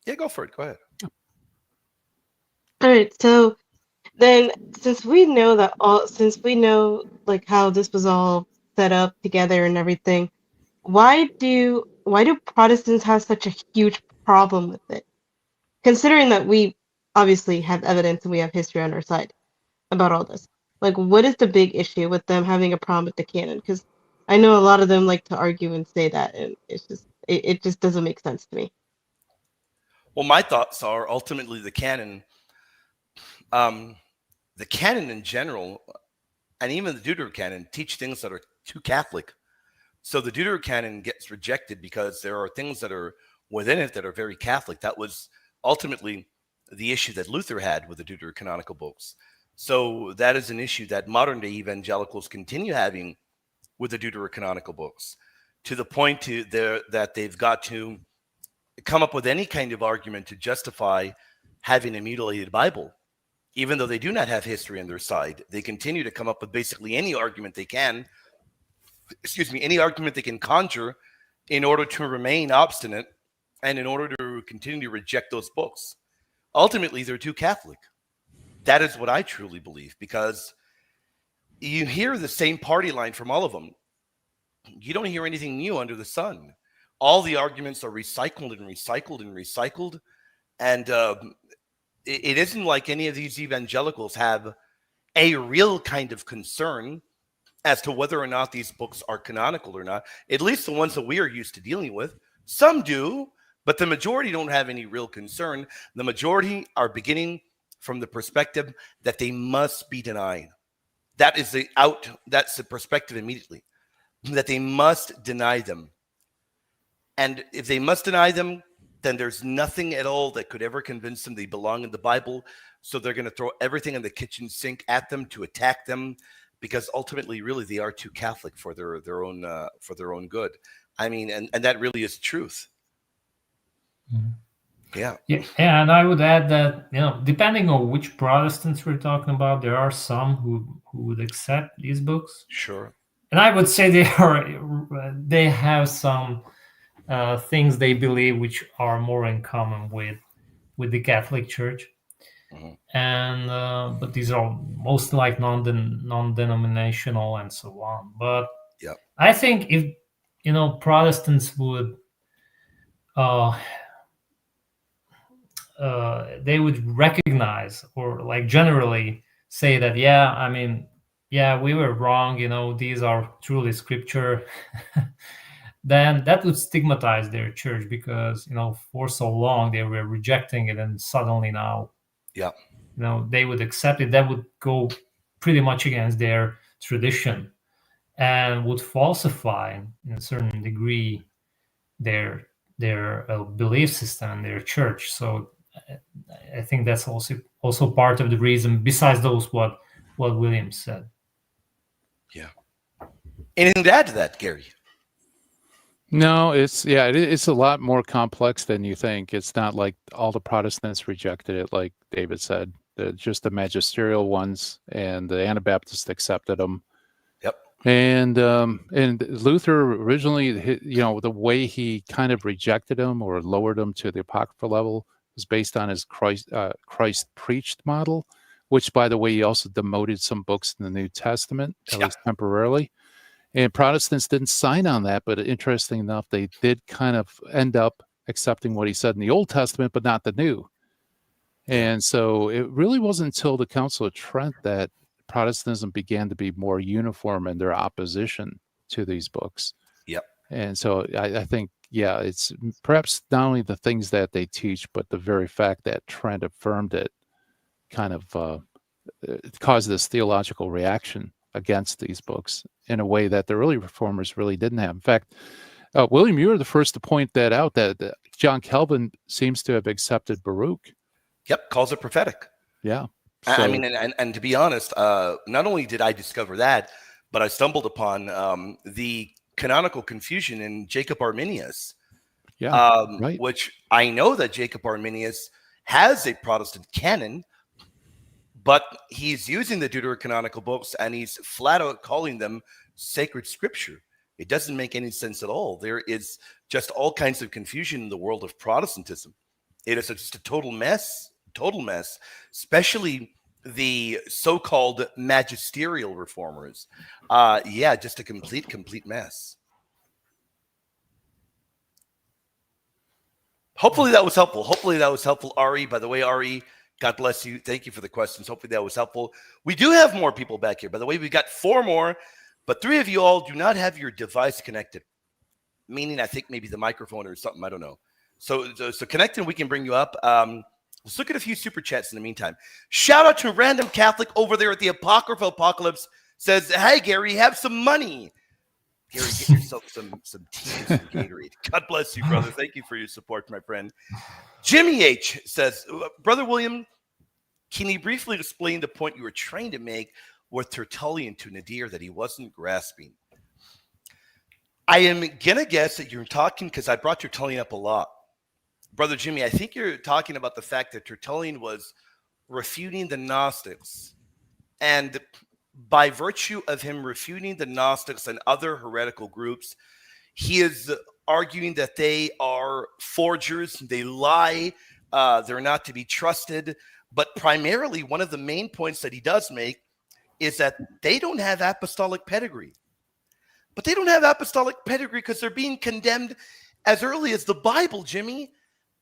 Yeah, go for it. Go ahead. All right. So then, since we know like how this was all set up together and everything, why do Protestants have such a huge problem with it? Considering that we obviously have evidence and we have history on our side about all this. Like, what is the big issue with them having a problem with the canon? Because I know a lot of them like to argue and say that, and it just doesn't make sense to me. Well, my thoughts are ultimately the canon in general, and even the Deuterocanon, teach things that are too Catholic. So the Deuterocanon gets rejected because there are things that are within it that are very Catholic. That was ultimately the issue that Luther had with the Deuterocanonical books. So that is an issue that modern day evangelicals continue having with the Deuterocanonical books, to the point that they've got to come up with any kind of argument to justify having a mutilated Bible. Even though they do not have history on their side, they continue to come up with basically any argument they can, any argument they can conjure in order to remain obstinate and in order to continue to reject those books. Ultimately, they're too Catholic. That is what I truly believe, because you hear the same party line from all of them. You don't hear anything new under the sun. All the arguments are recycled and recycled and recycled. And it isn't like any of these evangelicals have a real kind of concern as to whether or not these books are canonical or not. At least the ones that we are used to dealing with. Some do, but the majority don't have any real concern. The majority are beginning from the perspective that they must be denied. That's the perspective immediately, that they must deny them. And if they must deny them, then there's nothing at all that could ever convince them they belong in the Bible. So they're going to throw everything in the kitchen sink at them to attack them, because ultimately, really, they are too Catholic for their own good. I mean, and that really is truth. Mm-hmm. Yeah. And I would add that, depending on which Protestants we're talking about, there are some who would accept these books. Sure. And I would say they have some things they believe which are more in common with the Catholic Church. Mm-hmm. And but these are most like non-denominational and so on. But I think if Protestants would they would recognize or like generally say that, we were wrong, these are truly scripture, then that would stigmatize their church, because for so long they were rejecting it, and suddenly now they would accept it. That would go pretty much against their tradition and would falsify in a certain degree their belief system and their church. So I think that's also part of the reason, besides those what William said. Yeah. Anything to add to that, Gary? No, it's a lot more complex than you think. It's not like all the Protestants rejected it, like David said. Just the magisterial ones and the Anabaptists accepted them. Yep. And Luther originally, the way he kind of rejected them or lowered them to the apocryphal level was based on his Christ preached model, which, by the way, he also demoted some books in the New Testament, at least temporarily. And Protestants didn't sign on that, but interesting enough, they did kind of end up accepting what he said in the Old Testament, but not the New. And so it really wasn't until the Council of Trent that Protestantism began to be more uniform in their opposition to these books. Yep. And so I think, it's perhaps not only the things that they teach, but the very fact that Trent affirmed it kind of caused this theological reaction against these books in a way that the early reformers really didn't have. In fact, William, you were the first to point that out, that John Calvin seems to have accepted Baruch. Yep, calls it prophetic. Yeah. So, I mean, and to be honest, not only did I discover that, but I stumbled upon the canonical confusion in Jacob Arminius. Yeah, right. Which I know that Jacob Arminius has a Protestant canon, but he's using the deuterocanonical books and he's flat out calling them sacred scripture. It doesn't make any sense at all. There is just all kinds of confusion in the world of Protestantism. It is just a total mess, especially the so-called magisterial reformers. Just a complete mess. Hopefully that was helpful. Ari, by the way, Ari, God bless you. Thank you for the questions. Hopefully that was helpful. We do have more people back here. By the way, we've got 4 more, but 3 of you all do not have your device connected, meaning I think maybe the microphone or something. I don't know. So connect and we can bring you up. Let's look at a few super chats in the meantime. Shout out to Random Catholic over there at the Apocryphal Apocalypse. Says, hey, Gary, have some money. Gary, get yourself some tea and some Gatorade. God bless you, brother. Thank you for your support, my friend. Jimmy H says, Brother William, can you briefly explain the point you were trying to make with Tertullian to Nadir that he wasn't grasping? I am going to guess that you're talking, because I brought Tertullian up a lot. Brother Jimmy, I think you're talking about the fact that Tertullian was refuting the Gnostics. And by virtue of him refuting the Gnostics and other heretical groups, he is arguing that they are forgers, they lie, they're not to be trusted. But primarily, one of the main points that he does make is that they don't have apostolic pedigree. But they don't have apostolic pedigree because they're being condemned as early as the Bible, Jimmy.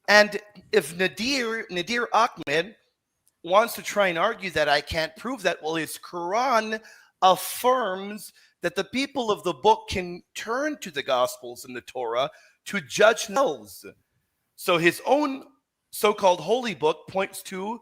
And if Nadir Ahmed wants to try and argue that I can't prove that, well, his Quran affirms that the people of the book can turn to the Gospels and the Torah to judge themselves. So his own so-called holy book points to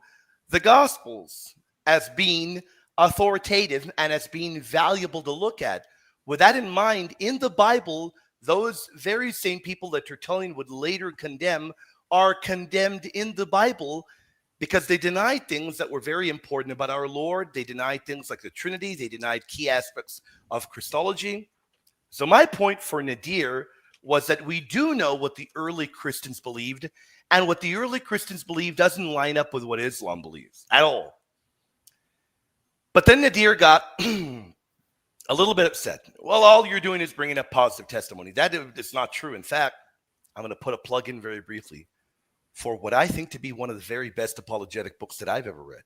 the Gospels as being authoritative and as being valuable to look at. With that in mind, in the Bible, those very same people that Tertullian would later condemn are condemned in the Bible because they denied things that were very important about our Lord. They denied things like the Trinity. They denied key aspects of Christology. So my point for Nadir was that we do know what the early Christians believed, and what the early Christians believe doesn't line up with what Islam believes at all. But then Nadir got a little bit upset. Well, all you're doing is bringing up positive testimony. That is not true. In fact, I'm going to put a plug in very briefly for what I think to be one of the very best apologetic books that I've ever read.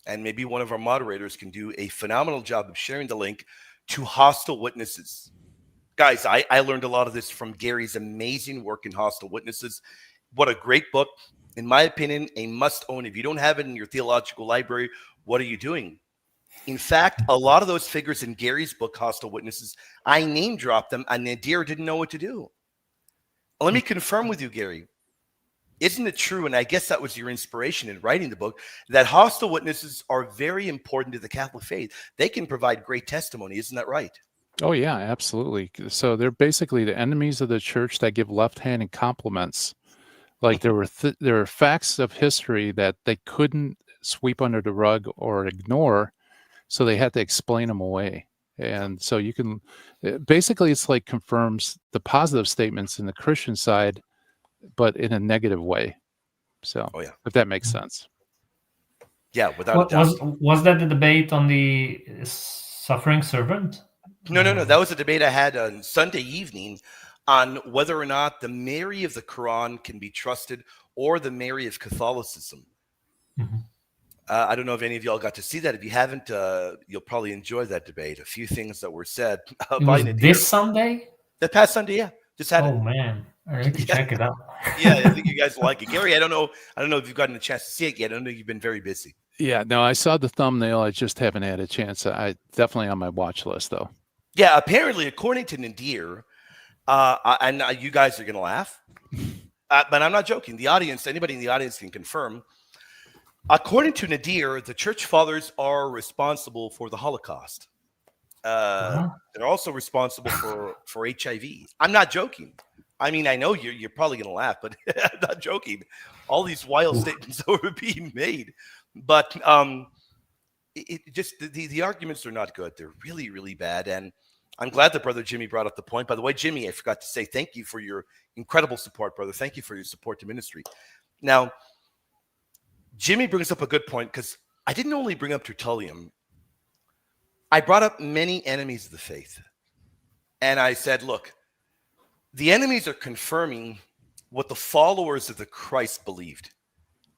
And maybe one of our moderators can do a phenomenal job of sharing the link to Hostile Witnesses. Guys, I learned a lot of this from Gary's amazing work in Hostile Witnesses. What a great book. In my opinion, a must-own. If you don't have it in your theological library, what are you doing? In fact, a lot of those figures in Gary's book, Hostile Witnesses, I name-dropped them, and Nadir didn't know what to do. Let me confirm with you, Gary. isn't it true? And I guess that was your inspiration in writing the book, that hostile witnesses are very important to the Catholic faith. They can provide great testimony. Isn't that right? Oh yeah, absolutely. So they're basically the enemies of the church that give left-handed compliments. Like there were facts of history that they couldn't sweep under the rug or ignore, so they had to explain them away. And so you can basically, it's like confirms the positive statements in the Christian side, but in a negative way. So if that makes sense. Yeah, without a doubt. Was that the debate on the suffering servant? No. That was a debate I had on Sunday evening on whether or not the Mary of the Quran can be trusted or the Mary of Catholicism. Mm-hmm. I don't know if any of y'all got to see that. If you haven't, you'll probably enjoy that debate. A few things that were said by Nadir. This Sunday? The past Sunday, yeah. Just had it. Man, I need to check it out. Yeah, I think you guys will like it. Gary, I don't know if you've gotten a chance to see it yet. I know you've been very busy. Yeah, no, I saw the thumbnail. I just haven't had a chance. I definitely on my watch list, though. Yeah, apparently, according to Nadir, and you guys are going to laugh, but I'm not joking. The audience, anybody in the audience can confirm. According to Nadir, the church fathers are responsible for the Holocaust. They're also responsible for HIV. I'm not joking. I mean, I know you're probably going to laugh, but I'm not joking. All these wild statements that were being made. But it just the arguments are not good. They're really, really bad. And I'm glad that Brother Jimmy brought up the point. By the way, Jimmy, I forgot to say thank you for your incredible support, brother. Thank you for your support to ministry. Now, Jimmy brings up a good point, because I didn't only bring up Tertullian. I brought up many enemies of the faith. And I said, look, the enemies are confirming what the followers of the Christ believed.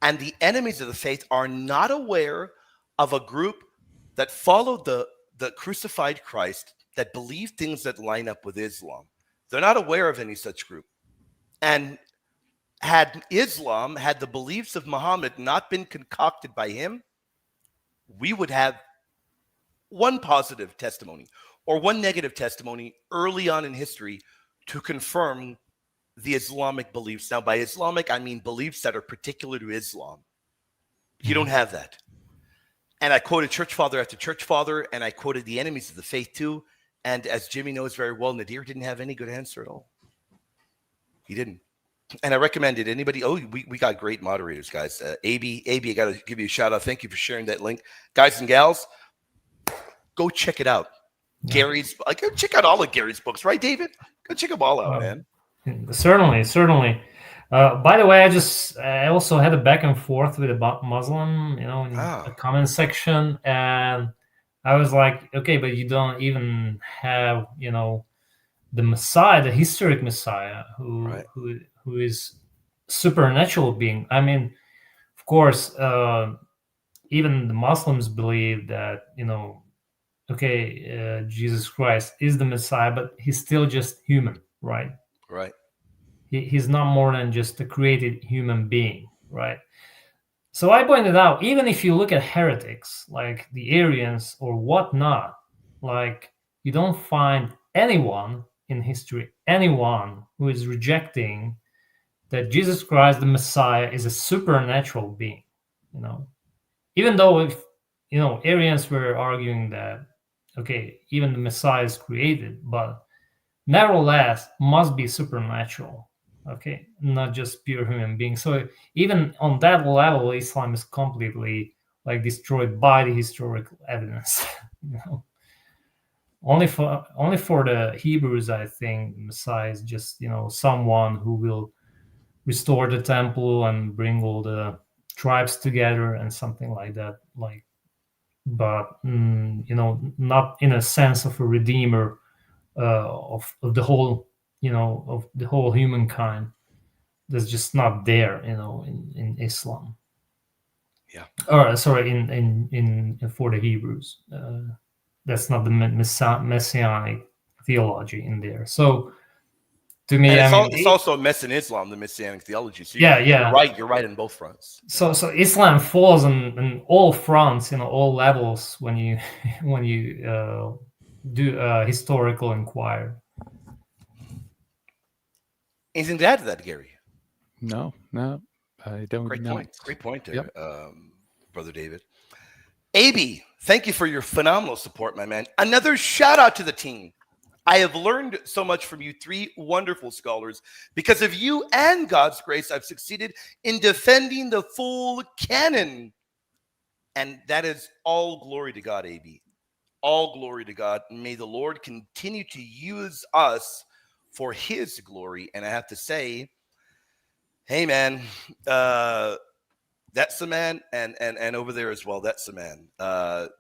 And the enemies of the faith are not aware of a group that followed the crucified Christ, that believed things that line up with Islam. They're not aware of any such group. And had the beliefs of Muhammad not been concocted by him, we would have one positive testimony or one negative testimony early on in history to confirm the Islamic beliefs. Now, by Islamic, I mean beliefs that are particular to Islam. You don't have that. And I quoted church father after church father, and I quoted the enemies of the faith too. And as Jimmy knows very well, Nadir didn't have any good answer at all. He didn't. And I recommended anybody. Oh, we got great moderators, guys. AB, I got to give you a shout out. Thank you for sharing that link. Guys and gals, go check it out. Yeah. Gary's, go check out all of Gary's books, right, David? Go check them all out, man. Certainly. By the way, I also had a back and forth with a Muslim, in the comment section, and I was like, okay, but you don't even have, the Messiah, the historic Messiah, who is supernatural being. I mean, of course, even the Muslims believe that, Jesus Christ is the Messiah, but he's still just human, right? Right. He's not more than just a created human being, right? So I pointed out, even if you look at heretics like the Arians or whatnot, like you don't find anyone in history, anyone who is rejecting that Jesus Christ, the Messiah, is a supernatural being, Even though if, Arians were arguing that, okay, even the Messiah is created, but nevertheless must be supernatural, okay, not just pure human being. So even on that level, Islam is completely destroyed by the historical evidence. Only for the Hebrews, I think Messiah is just someone who will restore the temple and bring all the tribes together and something like that. But not in a sense of a redeemer of the whole, of the whole humankind. That's just not there, in Islam. Yeah. Or sorry, in for the Hebrews, that's not the messianic theology in there. So to me, it's also a mess in Islam, the messianic theology. So you're right in both fronts. So Islam falls on all fronts, all levels when you do historical inquiry. Anything to add to that, Gary? No. I don't Great know. point. Great point there, Yep. Brother David. AB, thank you for your phenomenal support, my man. Another shout out to the team. I have learned so much from you three wonderful scholars. Because of you and God's grace, I've succeeded in defending the full canon. And that is all glory to God, AB. All glory to God. May the Lord continue to use us for his glory. And I have to say, hey, man, that's the man, and over there as well, that's the man.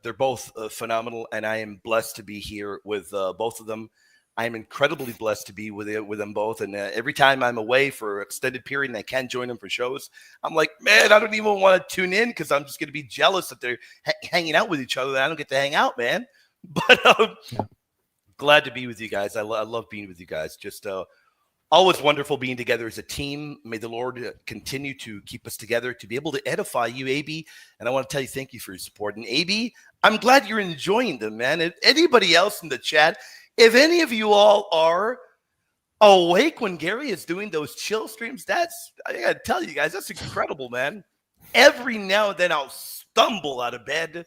They're both phenomenal, and I am blessed to be here with both of them. I am incredibly blessed to be with them both. And every time I'm away for an extended period and I can't join them for shows, I'm like, man, I don't even want to tune in because I'm just going to be jealous that they're hanging out with each other and I don't get to hang out, man. But glad to be with you guys. I love being with you guys. Just always wonderful being together as a team. May the Lord continue to keep us together to be able to edify you, AB. And I want to tell you thank you for your support. And AB, I'm glad you're enjoying them, man. And anybody else in the chat, if any of you all are awake when Gary is doing those chill streams, I got to tell you guys, that's incredible, man. Every now and then I'll stumble out of bed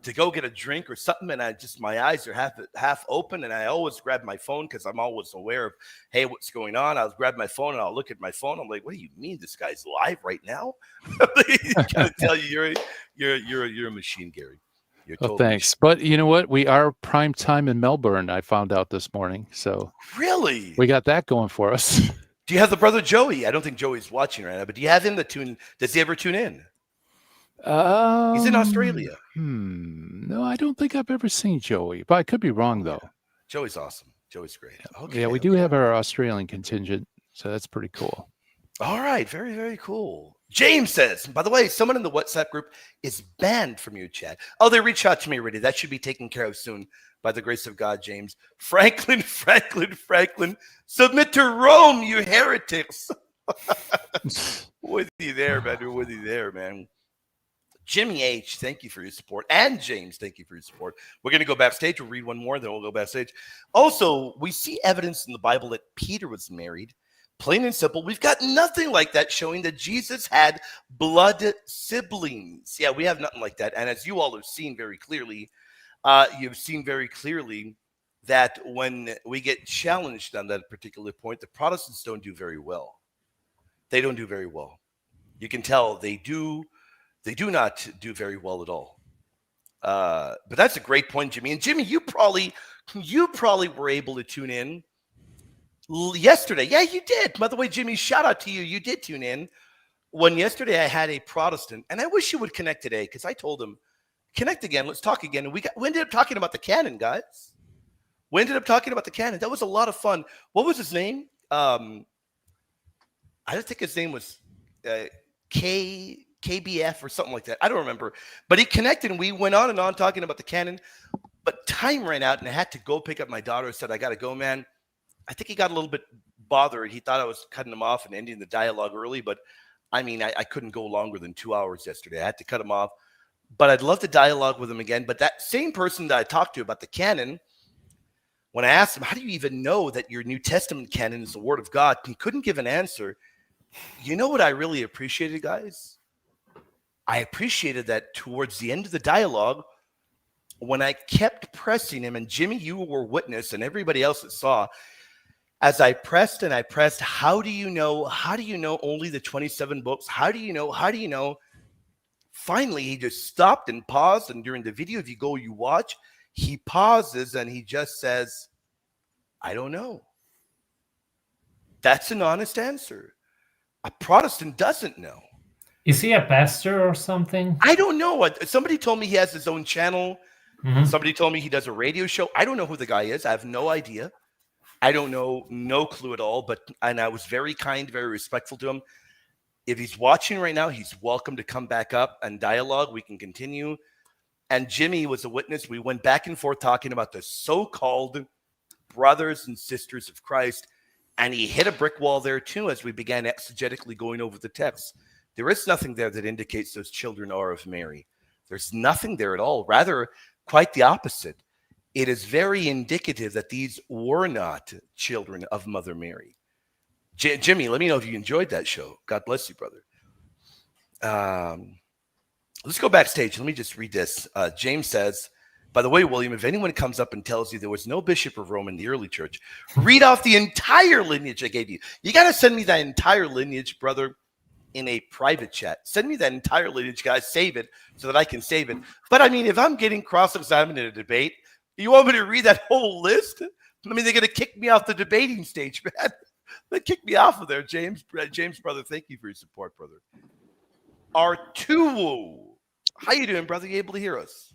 to go get a drink or something, and my eyes are half open, and I always grab my phone because I'm always aware of, hey, what's going on? I'll grab my phone and I'll look at my phone. I'm like, what do you mean this guy's live right now? I gotta tell you, you're a machine, Gary. You're totally thanks. But you know what? We are prime time in Melbourne. I found out this morning. So really, we got that going for us. Do you have the brother Joey? I don't think Joey's watching right now, but do you have him to tune? Does he ever tune in? He's in Australia. No, I don't think I've ever seen Joey, but I could be wrong though. Joey's awesome. Joey's great. Okay, yeah, we do have our Australian contingent, so that's pretty cool. All right, very, very cool. James says, by the way, someone in the WhatsApp group is banned from your chat. Oh, they reached out to me already. That should be taken care of soon by the grace of God, James. Franklin, submit to Rome, you heretics. With you there, man. We're with you there, man. Jimmy H, thank you for your support. And James, thank you for your support. We're going to go backstage. We'll read one more, then we'll go backstage. Also, we see evidence in the Bible that Peter was married. Plain and simple, we've got nothing like that showing that Jesus had blood siblings. Yeah, we have nothing like that. And as you all have seen very clearly, that when we get challenged on that particular point, the Protestants don't do very well. They don't do very well. You can tell they do not do very well at all. But that's a great point, Jimmy. And Jimmy, you probably were able to tune in yesterday. Yeah, you did. By the way, Jimmy, shout out to you. You did tune in when yesterday I had a Protestant, and I wish you would connect today because I told him, connect again. Let's talk again. And we ended up talking about the Canon, guys. We ended up talking about the Canon. That was a lot of fun. What was his name? I don't think his name was KBF or something like that. I don't remember. But he connected, and we went on and on talking about the Canon. But time ran out, and I had to go pick up my daughter. I said, I got to go, man. I think he got a little bit bothered. He thought I was cutting him off and ending the dialogue early. But, I mean, I couldn't go longer than 2 hours yesterday. I had to cut him off. But I'd love to dialogue with him again. But that same person that I talked to about the Canon, when I asked him, how do you even know that your New Testament canon is the Word of God? He couldn't give an answer. You know what I really appreciated, guys? I appreciated that towards the end of the dialogue, when I kept pressing him, and Jimmy, you were witness, and everybody else that saw, as I pressed and I pressed, how do you know only the 27 books? How do you know? Finally, he just stopped and paused, and during the video, if you watch, he pauses and he just says, I don't know. That's an honest answer. A Protestant doesn't know. Is he a pastor or something? I don't know. Somebody told me he has his own channel. Mm-hmm. Somebody told me he does a radio show. I don't know who the guy is. I have no idea. I don't know, no clue at all. And I was very kind, very respectful to him. If he's watching right now, he's welcome to come back up and dialogue. We can continue. And Jimmy was a witness. We went back and forth talking about the so-called brothers and sisters of Christ. And he hit a brick wall there too as we began exegetically going over the text. There is nothing there that indicates those children are of Mary. There's nothing there at all. Rather, quite the opposite. It is very indicative that these were not children of Mother Mary. Jimmy, let me know if you enjoyed that show. God bless you, brother. Let's go backstage. Let me just read this. James says, by the way, William, if anyone comes up and tells you there was no bishop of Rome in the early church, read off the entire lineage I gave you. You got to send me that entire lineage, brother, in a private chat. Send me that entire lineage, guys. Save it so that I can save it. But I mean, if I'm getting cross-examined in a debate, you want me to read that whole list? I mean, they're going to kick me off the debating stage, man. They kick me off of there. James, brother, thank you for your support, brother. Artuo. How you doing, brother? You able to hear us?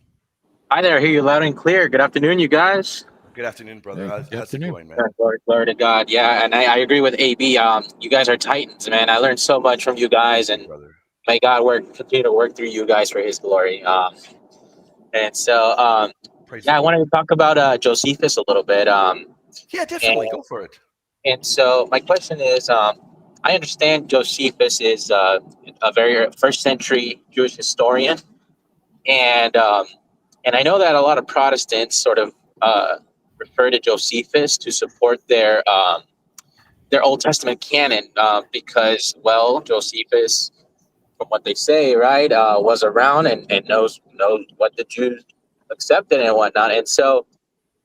Hi there. I hear you loud and clear. Good afternoon, you guys. Good afternoon, brother. Hey, how's it going, man? Glory to God. Yeah, and I agree with AB. You guys are titans, man. I learned so much from you guys, and Brother. may God continue to work through you guys for His glory. And so, Yeah, I wanted to talk about Josephus a little bit. Yeah, definitely. Go for it. And so, my question is, I understand Josephus is a very first century Jewish historian, and I know that a lot of Protestants sort of refer to Josephus to support their Old Testament canon because, well, Josephus, from what they say, right, was around and knows what the Jews accepted and whatnot. And so,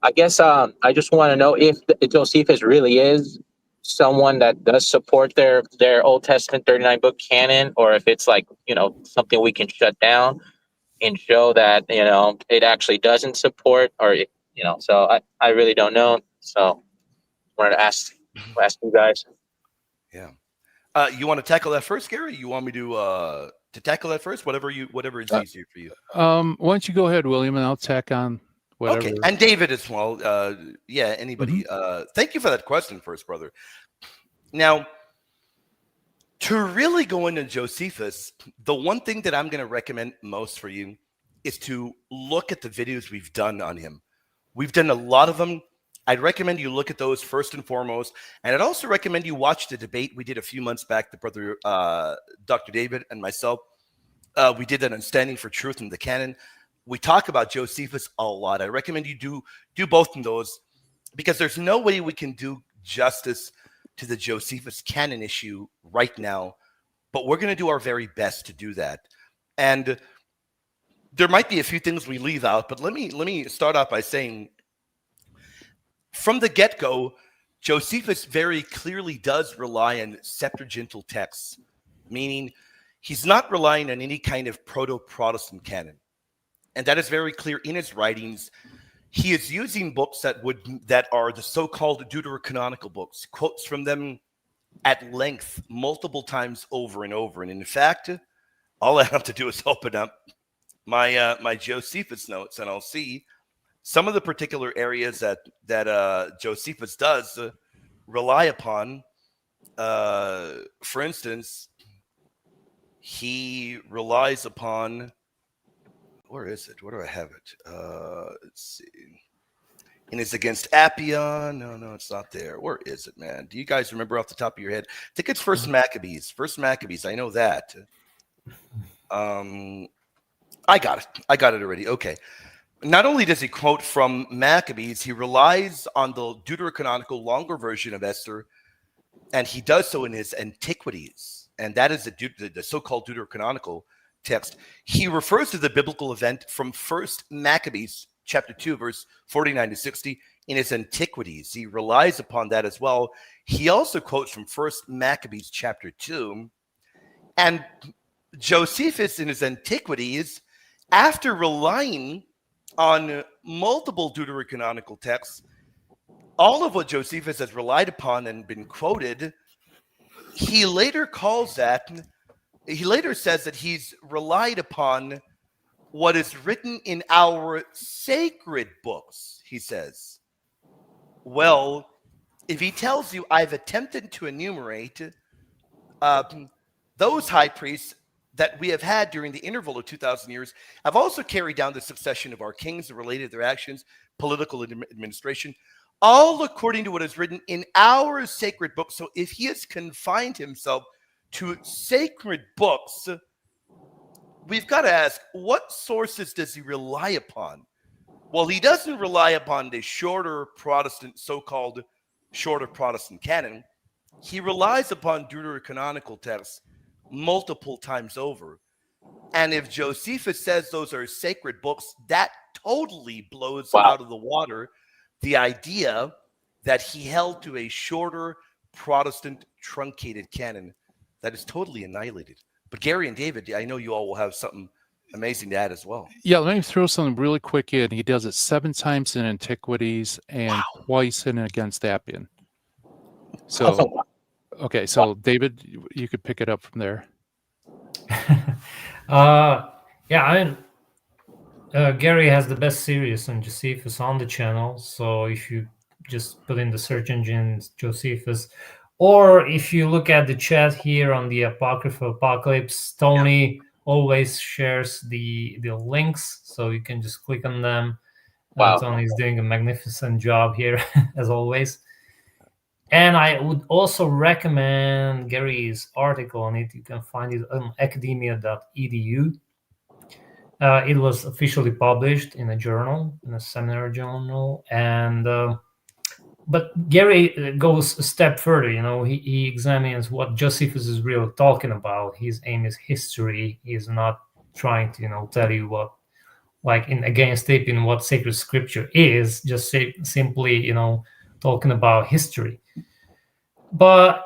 I guess I just want to know if Josephus really is someone that does support their Old Testament 39 book canon, or if it's like something we can shut down and show that it actually doesn't support, or so I really don't know. So wanted to ask you guys. Yeah. You want to tackle that first, Gary? You want me to tackle that first? Whatever is easier for you. Why don't you go ahead, William, and I'll tack on whatever. Okay, and David as well. Yeah, anybody. Mm-hmm. Thank you for that question first, brother. Now, to really go into Josephus, the one thing that I'm going to recommend most for you is to look at the videos we've done on him. We've done a lot of them. I'd recommend you look at those first and foremost. And I'd also recommend you watch the debate we did a few months back, the brother Dr. David and myself. We did that on Standing for Truth in the Canon. We talk about Josephus a lot. I recommend you do both of those because there's no way we can do justice to the Josephus canon issue right now, but we're going to do our very best to do that. And there might be a few things we leave out, but let me start off by saying, from the get-go, Josephus very clearly does rely on Septuagintal texts, meaning he's not relying on any kind of proto-Protestant canon. And that is very clear in his writings. He is using books that are the so-called deuterocanonical books, quotes from them at length multiple times over and over. And in fact, all I have to do is open up my Josephus notes, and I'll see some of the particular areas that Josephus does rely upon. For instance, he relies upon. Where is it? Where do I have it? Let's see. And it's against Appian. No, it's not there. Where is it, man? Do you guys remember off the top of your head? I think it's First Maccabees. First Maccabees. I know that. I got it. I got it already. Okay. Not only does he quote from Maccabees, he relies on the deuterocanonical longer version of Esther, and he does so in his Antiquities. And that is the so-called deuterocanonical text. He refers to the biblical event from First Maccabees chapter 2 verse 49 to 60 in his Antiquities. He relies upon that as well. He also quotes from First Maccabees chapter 2. And Josephus in his Antiquities, after relying on multiple deuterocanonical texts, all of what Josephus has relied upon and been quoted, he later says that he's relied upon what is written in our sacred books, he says. Well, if he tells you, I've attempted to enumerate those high priests that we have had during the interval of 2,000 years, have also carried down the succession of our kings and related their actions, political administration, all according to what is written in our sacred books. So if he has confined himself to sacred books, we've got to ask, what sources does he rely upon? Well, he doesn't rely upon the so-called shorter Protestant canon. He relies upon deuterocanonical texts multiple times over. And if Josephus says those are sacred books, that totally blows out of the water the idea that he held to a shorter Protestant truncated canon that is totally annihilated. But Gary and David, I know you all will have something amazing to add as well. Yeah, let me throw something really quick in. He does it 7 times in Antiquities and twice in Against Appian. So, okay, so David, you could pick it up from there. Yeah, I mean, Gary has the best series on Josephus on the channel. So if you just put in the search engine Josephus, or if you look at the chat here on the Apocryphal Apocalypse, Tony always shares the links, so you can just click on them. Tony's doing a magnificent job here, as always. And I would also recommend Gary's article on it. You can find it on academia.edu. It was officially published in a journal, in a seminar journal, and but Gary goes a step further. You know, he examines what Josephus is really talking about. His aim is history. He's not trying to, tell you what, like in Against Appian, what sacred scripture is. Just simply, talking about history. But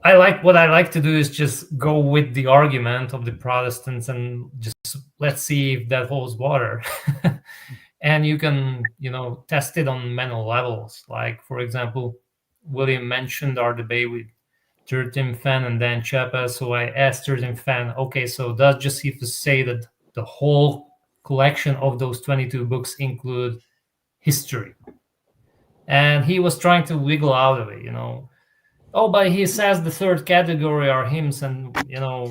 what I like to do is just go with the argument of the Protestants and just let's see if that holds water. And you can, test it on many levels. Like, for example, William mentioned our debate with Tertim Fan and Dan Chapa. So I asked Tertim Fan, okay, so does Josephus say that the whole collection of those 22 books include history? And he was trying to wiggle out of it, Oh, but he says the third category are hymns and,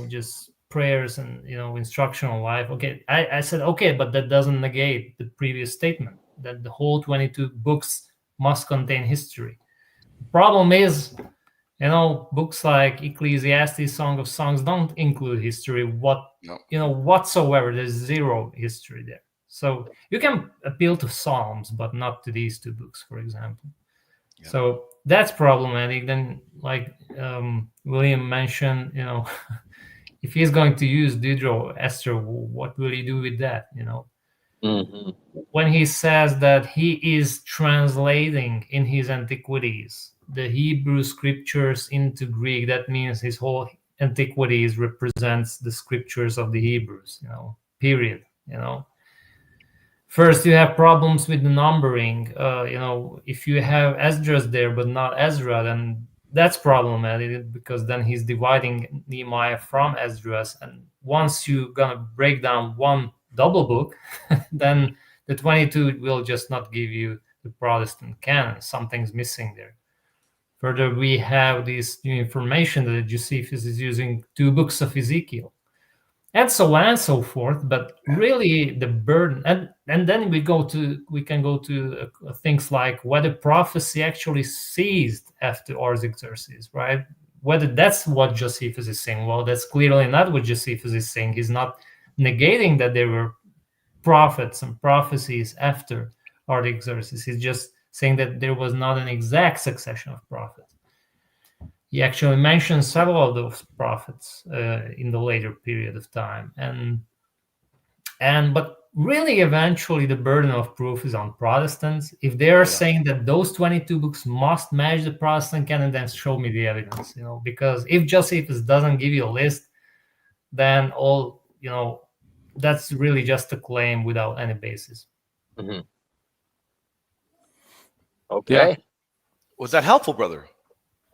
just prayers and, instructional life. Okay, I said, okay, but that doesn't negate the previous statement that the whole 22 books must contain history. The problem is, books like Ecclesiastes, Song of Songs don't include history whatsoever. There's zero history there. So you can appeal to Psalms, but not to these two books, for example. Yeah. So that's problematic. Then, like William mentioned, if he's going to use Diderot, Esther, what will he do with that? Mm-hmm. When he says that he is translating in his Antiquities the Hebrew scriptures into Greek, that means his whole Antiquities represents the scriptures of the Hebrews, period. First, you have problems with the numbering. If you have Esdras there but not Ezra, then that's problematic because then he's dividing Nehemiah from Esdras. And once you're gonna break down one double book, then the 22 will just not give you the Protestant canon. Something's missing there. Further, we have this new information that Josephus is using 2 books of Ezekiel. And so on and so forth, but really the burden, and then we can go to things like whether prophecy actually ceased after Artaxerxes, right? Whether that's what Josephus is saying. Well, that's clearly not what Josephus is saying. He's not negating that there were prophets and prophecies after Artaxerxes. He's just saying that there was not an exact succession of prophets. He actually mentions several of those prophets in the later period of time, but really, eventually, the burden of proof is on Protestants. If they are saying that those 22 books must match the Protestant canon, then show me the evidence. Because if Josephus doesn't give you a list, then that's really just a claim without any basis. Mm-hmm. Okay. Yeah. Was that helpful, brother?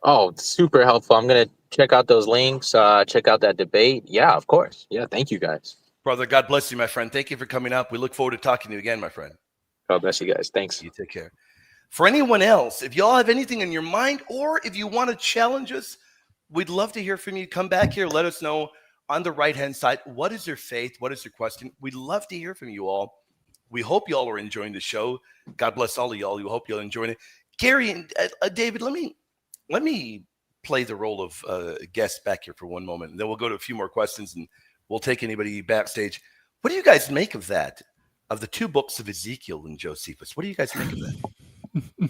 Oh, super helpful. I'm going to check out those links, check out that debate. Yeah, of course. Yeah, thank you, guys. Brother, God bless you, my friend. Thank you for coming up. We look forward to talking to you again, my friend. God bless you guys. Thanks. You take care. For anyone else, if y'all have anything in your mind or if you want to challenge us, we'd love to hear from you. Come back here. Let us know on the right-hand side. What is your faith? What is your question? We'd love to hear from you all. We hope y'all are enjoying the show. God bless all of y'all. We hope you'll enjoy it. Gary and David, let me play the role of guest back here for one moment, and then we'll go to a few more questions, and we'll take anybody backstage. What do you guys make of that, of the 2 books of Ezekiel and Josephus? What do you guys make of that?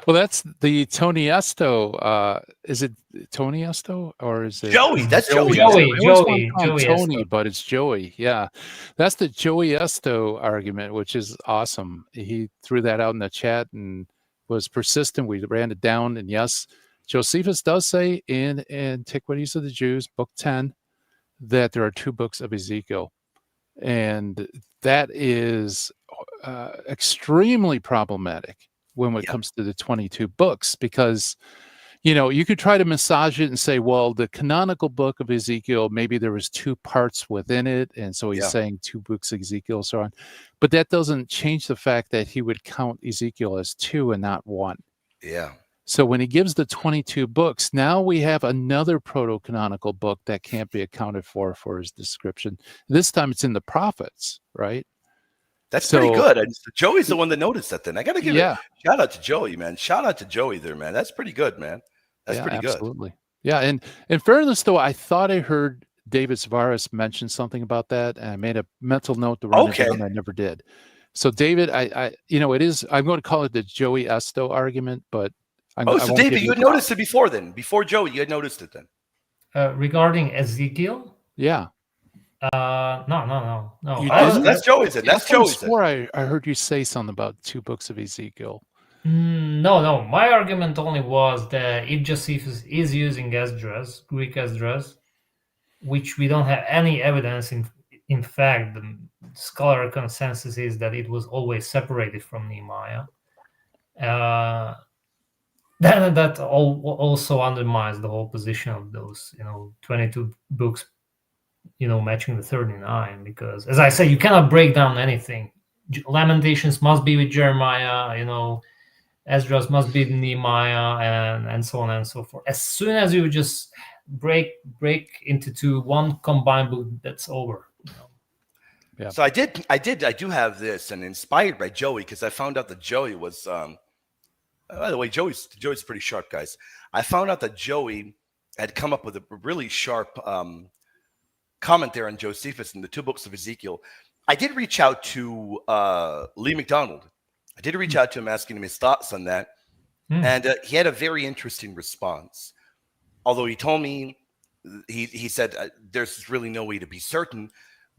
Well, that's the Tony Esto. Is it Tony Esto or is it Joey? That's Joey. I always want to call him Joey Tony, Esto. but it's Joey. Yeah, that's the Joey Esto argument, which is awesome. He threw that out in the chat and was persistent. We ran it down, and yes, Josephus does say in Antiquities of the Jews, Book 10, that there are 2 books of Ezekiel, and that is extremely problematic when it comes to the 22 books, because you could try to massage it and say, well, the canonical book of Ezekiel, maybe there was 2 parts within it, and so he's saying 2 books of Ezekiel, so on. But that doesn't change the fact that he would count Ezekiel as 2 and not 1. Yeah. So when he gives the 22 books, now we have another proto-canonical book that can't be accounted for his description. This time it's in the prophets, right? That's pretty good. Joey's the one that noticed that then. I got to give a shout out to Joey, man. Shout out to Joey there, man. That's pretty good, man. That's pretty good. Absolutely. Yeah. And in fairness, though, I thought I heard David Zavaris mention something about that, and I made a mental note to write it down. I never did. So David, it is, I'm going to call it the Joey Esto argument, but so David, you had noticed it before then. Before Joey, you had noticed it then. Regarding Ezekiel? Yeah. No. That's Joey's it. That's Joey's it. I heard you say something about 2 books of Ezekiel. No. My argument only was that if Josephus is using Esdras, Greek Esdras, which we don't have any evidence in fact, the scholar consensus is that it was always separated from Nehemiah. Then that also undermines the whole position of those 22 books matching the 39, because as I say, you cannot break down anything. Lamentations must be with Jeremiah, Esdras must be Nehemiah, and so on and so forth. As soon as you just break into one combined book, that's over. Yeah. So I do have this, and inspired by Joey, because I found out that Joey was by the way, Joey's pretty sharp, guys. I found out that Joey had come up with a really sharp comment there on Josephus in the 2 books of Ezekiel. I did reach out to Lee McDonald. I did reach out to him asking him his thoughts on that. And he had a very interesting response. Although he told me, he said, there's really no way to be certain.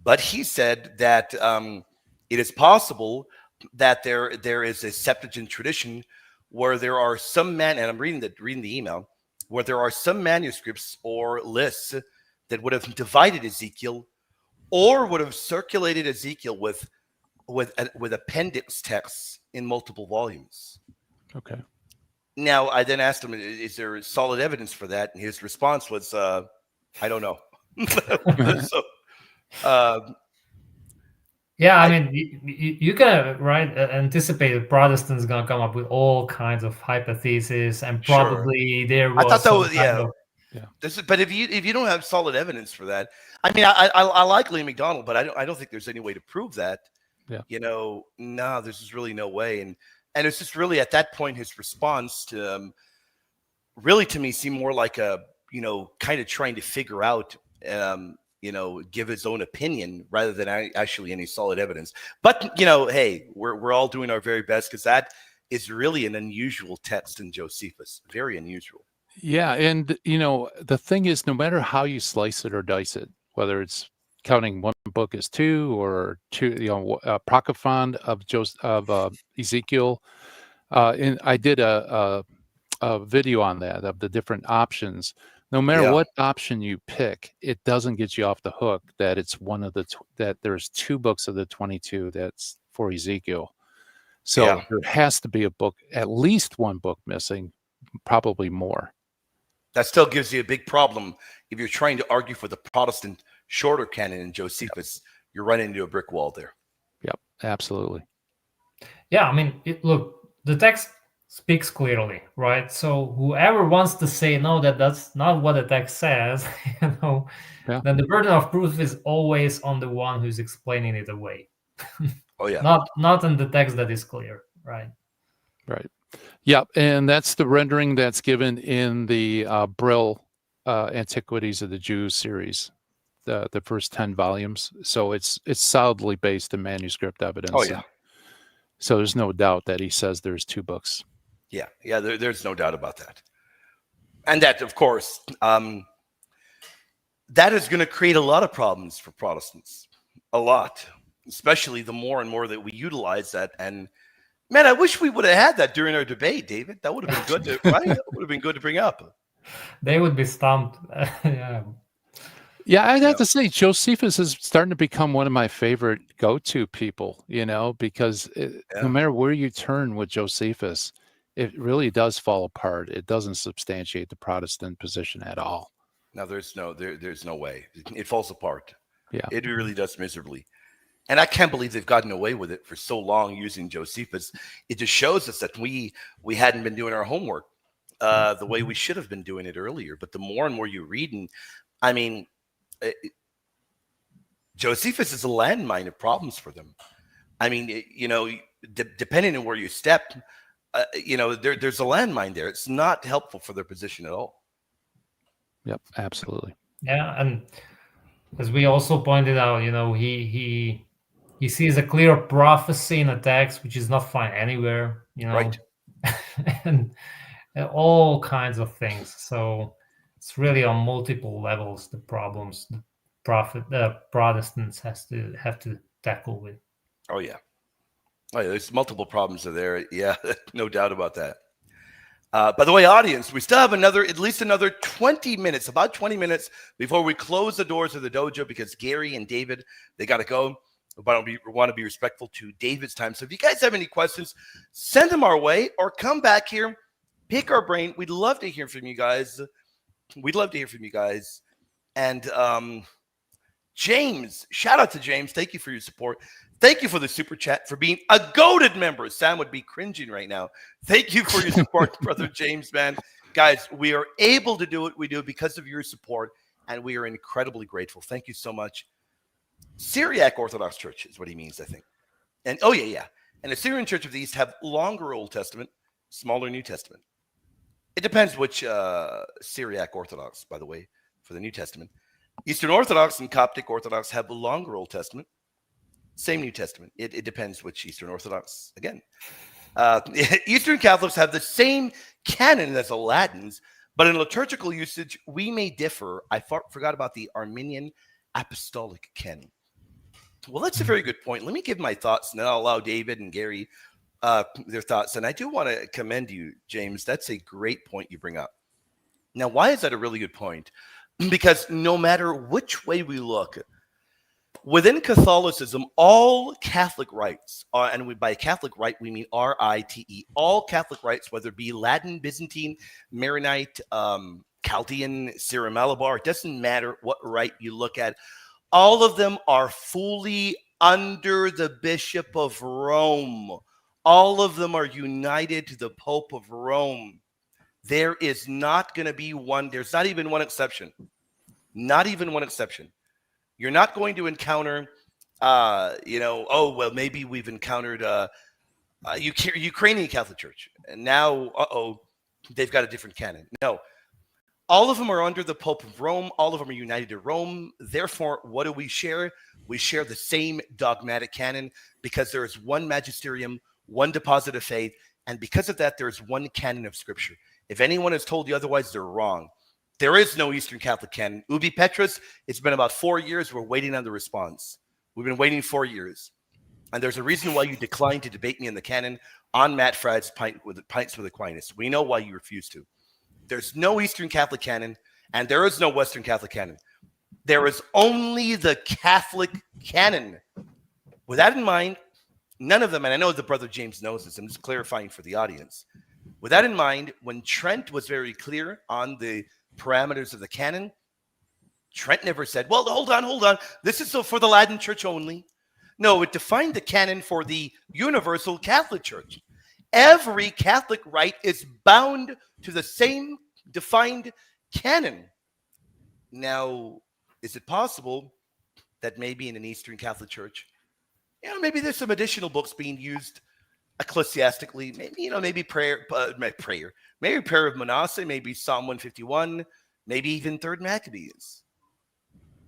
But he said that it is possible that there is a Septuagint tradition where there are some and I'm reading the email, where there are some manuscripts or lists that would have divided Ezekiel, or would have circulated Ezekiel with appendix texts in multiple volumes. Okay. Now, I then asked him, is there solid evidence for that? And his response was, I don't know. I mean, you can anticipate that Protestants are going to come up with all kinds of hypotheses, and probably there was. I thought that was Yeah. But if you don't have solid evidence for that, I mean, I like Lee McDonald, but I don't think there's any way to prove that. Yeah. No, there's just really no way, and it's just really at that point his response to really to me seemed more like a kind of trying to figure out give his own opinion rather than actually any solid evidence. But hey, we're all doing our very best, because that is really an unusual text in Josephus, very unusual. Yeah, and the thing is, no matter how you slice it or dice it, whether it's counting one book as 2 or 2, Procophon of Ezekiel, and I did a video on that of the different options. No matter what option you pick, it doesn't get you off the hook that it's one of that there's 2 books of the 22 that's for Ezekiel. So there has to be a book, at least 1 book missing, probably more. That still gives you a big problem if you're trying to argue for the Protestant shorter canon in Josephus. You're running into a brick wall there. Yep, absolutely. Yeah, I mean, look, the text speaks clearly, right? So whoever wants to say no, that's not what the text says, then the burden of proof is always on the one who's explaining it away. Oh yeah, not in the text that is clear, right? Right. Yep, and that's the rendering that's given in the Brill Antiquities of the Jews series, the first 10 volumes. So it's solidly based in manuscript evidence. Oh yeah. So there's no doubt that he says there's 2 books. Yeah, there's no doubt about that. And that, of course, that is going to create a lot of problems for Protestants. A lot. Especially the more and more that we utilize that. And man, I wish we would have had that during our debate, David. That would have been good to, right? That would have been good to bring up. They would be stumped. Yeah. Yeah, I'd have to say Josephus is starting to become one of my favorite go-to people, because no matter where you turn with Josephus, it really does fall apart. It doesn't substantiate the Protestant position at all. No, there's no way. It falls apart. Yeah. It really does miserably. And I can't believe they've gotten away with it for so long using Josephus. It just shows us that we hadn't been doing our homework the way we should have been doing it earlier. But the more and more you read, and I mean, Josephus is a landmine of problems for them. I mean, depending on where you step, there's a landmine there. It's not helpful for their position at all. Yep, absolutely. Yeah, and as we also pointed out, he sees a clear prophecy in a text which is not found anywhere, Right. and all kinds of things. So it's really on multiple levels the problems the Protestants have to tackle with. Oh yeah, there's multiple problems there. Yeah, no doubt about that. By the way, audience, we still have at least another 20 minutes, about 20 minutes before we close the doors of the dojo, because Gary and David, they got to go. But we want to be respectful to David's time. So if you guys have any questions, send them our way or come back here, pick our brain. We'd love to hear from you guys. And James, shout out to James. Thank you for your support. Thank you for the super chat, for being a goated member. Sam would be cringing right now. Thank you for your support, Brother James, man. Guys, we are able to do what we do because of your support, and we are incredibly grateful. Thank you so much. Syriac Orthodox Church is what he means, I think. And and the Syrian Church of the East have longer Old Testament, smaller New Testament. It depends which Syriac Orthodox, by the way, for the New Testament. Eastern Orthodox and Coptic Orthodox have a longer Old Testament, same New Testament. It depends which Eastern Orthodox. Again, Eastern Catholics have the same canon as the Latins, but in liturgical usage, we may differ. I forgot about the Arminian Apostolic canon. Well, that's a very good point. Let me give my thoughts, and then I'll allow David and Gary their thoughts. And I do want to commend you, James. That's a great point you bring up. Now, why is that a really good point? Because no matter which way we look, within Catholicism, all Catholic rites, by Catholic rite, we mean R-I-T-E, all Catholic rites, whether it be Latin, Byzantine, Maronite, Chaldean, Syro-Malabar, it doesn't matter what rite you look at, all of them are fully under the Bishop of Rome. All of them are united to the Pope of Rome. There is not going to be one. There's not even one exception. Not even one exception. You're not going to encounter, maybe we've encountered Ukrainian Catholic Church. And now, they've got a different canon. No. All of them are under the Pope of Rome. All of them are united to Rome. Therefore, what do we share? We share the same dogmatic canon because there is one magisterium, one deposit of faith, and because of that, there is one canon of Scripture. If anyone has told you otherwise, they're wrong. There is no Eastern Catholic canon. Ubi Petrus, it's been about 4 years. We're waiting on the response. We've been waiting 4 years. And there's a reason why you declined to debate me in the canon on Matt Fradd's Pints with Aquinas. We know why you refused to. There's no Eastern Catholic canon, and there is no Western Catholic canon. There is only the Catholic canon. With that in mind, none of them, and I know the Brother James knows this, I'm just clarifying for the audience. With that in mind, when Trent was very clear on the parameters of the canon, Trent never said, well, hold on. This is for the Latin Church only. No, it defined the canon for the Universal Catholic Church. Every Catholic rite is bound to the same defined canon. Now, is it possible that maybe in an Eastern Catholic Church, maybe there's some additional books being used ecclesiastically, maybe prayer, maybe prayer of Manasseh, maybe Psalm 151, maybe even 3rd Maccabees.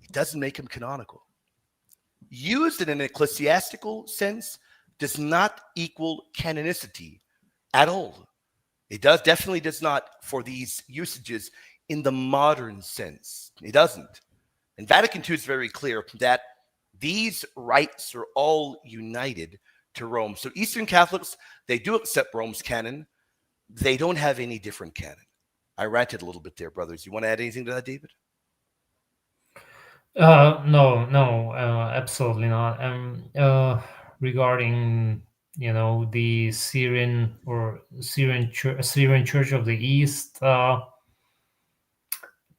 It doesn't make them canonical. Used in an ecclesiastical sense does not equal canonicity at all. It definitely does not for these usages in the modern sense. It doesn't. And Vatican II is very clear that these rights are all united to Rome. So Eastern Catholics, they do accept Rome's canon. They don't have any different canon. I ranted a little bit there, brothers. You want to add anything to that, David? No, absolutely not. Regarding the Syrian Church of the East, to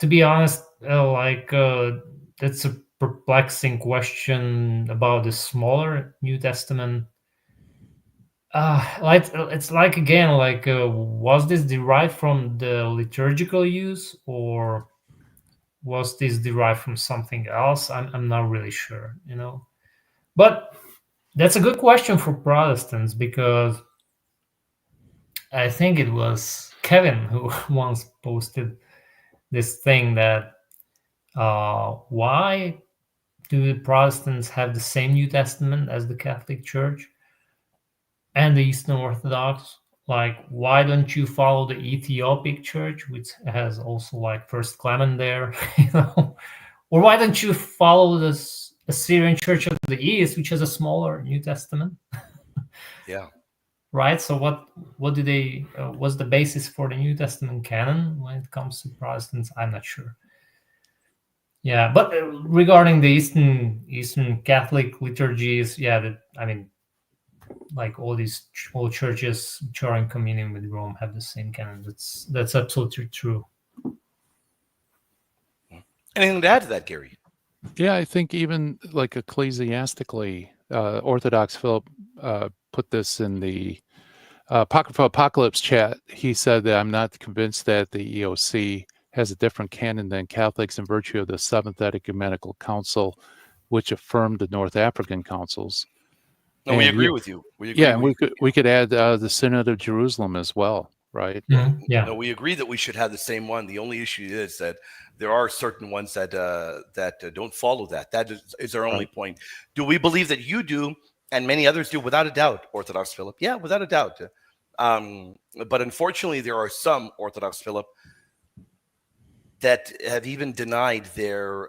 be honest, that's a perplexing question about the smaller New Testament. It's like again, was this derived from the liturgical use, or was this derived from something else? I'm not really sure, But that's a good question for Protestants, because I think it was Kevin who once posted this thing that why do the Protestants have the same New Testament as the Catholic Church and the Eastern Orthodox? Like, why don't you follow the Ethiopic Church, which has also First Clement there, Or why don't you follow the Assyrian Church of the East, which has a smaller New Testament? Yeah. Right. So what do they? What's the basis for the New Testament canon when it comes to Protestants? I'm not sure. Yeah, but regarding the Eastern Catholic liturgies, all these old churches which are in communion with Rome have the same canon. That's absolutely true. Anything to add to that, Gary? Yeah, I think even ecclesiastically, Orthodox Philip put this in the Apocryphal Apocalypse chat. He said that I'm not convinced that the EOC has a different canon than Catholics in virtue of the Seventh Ecumenical Council, which affirmed the North African councils. No, we agree with you. We could add the Synod of Jerusalem as well, right? Mm-hmm. Yeah. No, we agree that we should have the same one. The only issue is that there are certain ones that don't follow that. That is our only point. Do we believe that you do and many others do? Without a doubt, Orthodox Philip. Yeah, without a doubt. But unfortunately, there are some Orthodox Philip that have even denied their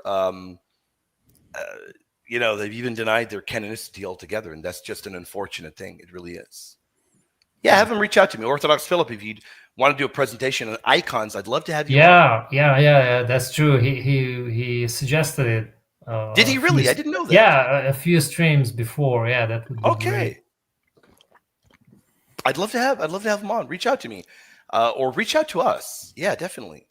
they've even denied their canonicity altogether, and that's just an unfortunate thing. It really is. Yeah, have them reach out to me, Orthodox Philip, if you'd want to do a presentation on icons. I'd love to have you. Yeah. That's true. He suggested it. Did he really? I didn't know that. Yeah, a few streams before. Yeah, that would be great. I'd love to have him on. Reach out to me, or reach out to us. Yeah, definitely.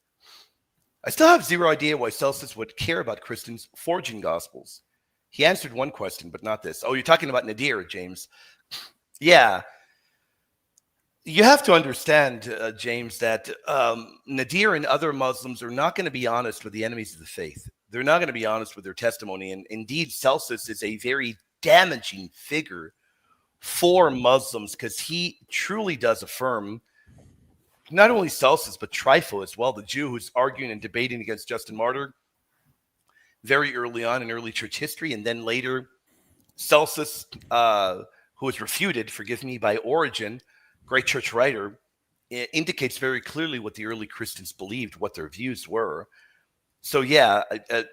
I still have zero idea why Celsus would care about Christians forging gospels. He answered one question, but not this. Oh, you're talking about Nadir, James. Yeah. You have to understand, James, that Nadir and other Muslims are not going to be honest with the enemies of the faith. They're not going to be honest with their testimony. And indeed, Celsus is a very damaging figure for Muslims, because he truly does affirm not only Celsus, but Trypho as well, the Jew who's arguing and debating against Justin Martyr very early on in early church history. And then later, Celsus, who was refuted, forgive me, by Origen, great church writer, indicates very clearly what the early Christians believed, what their views were. So yeah,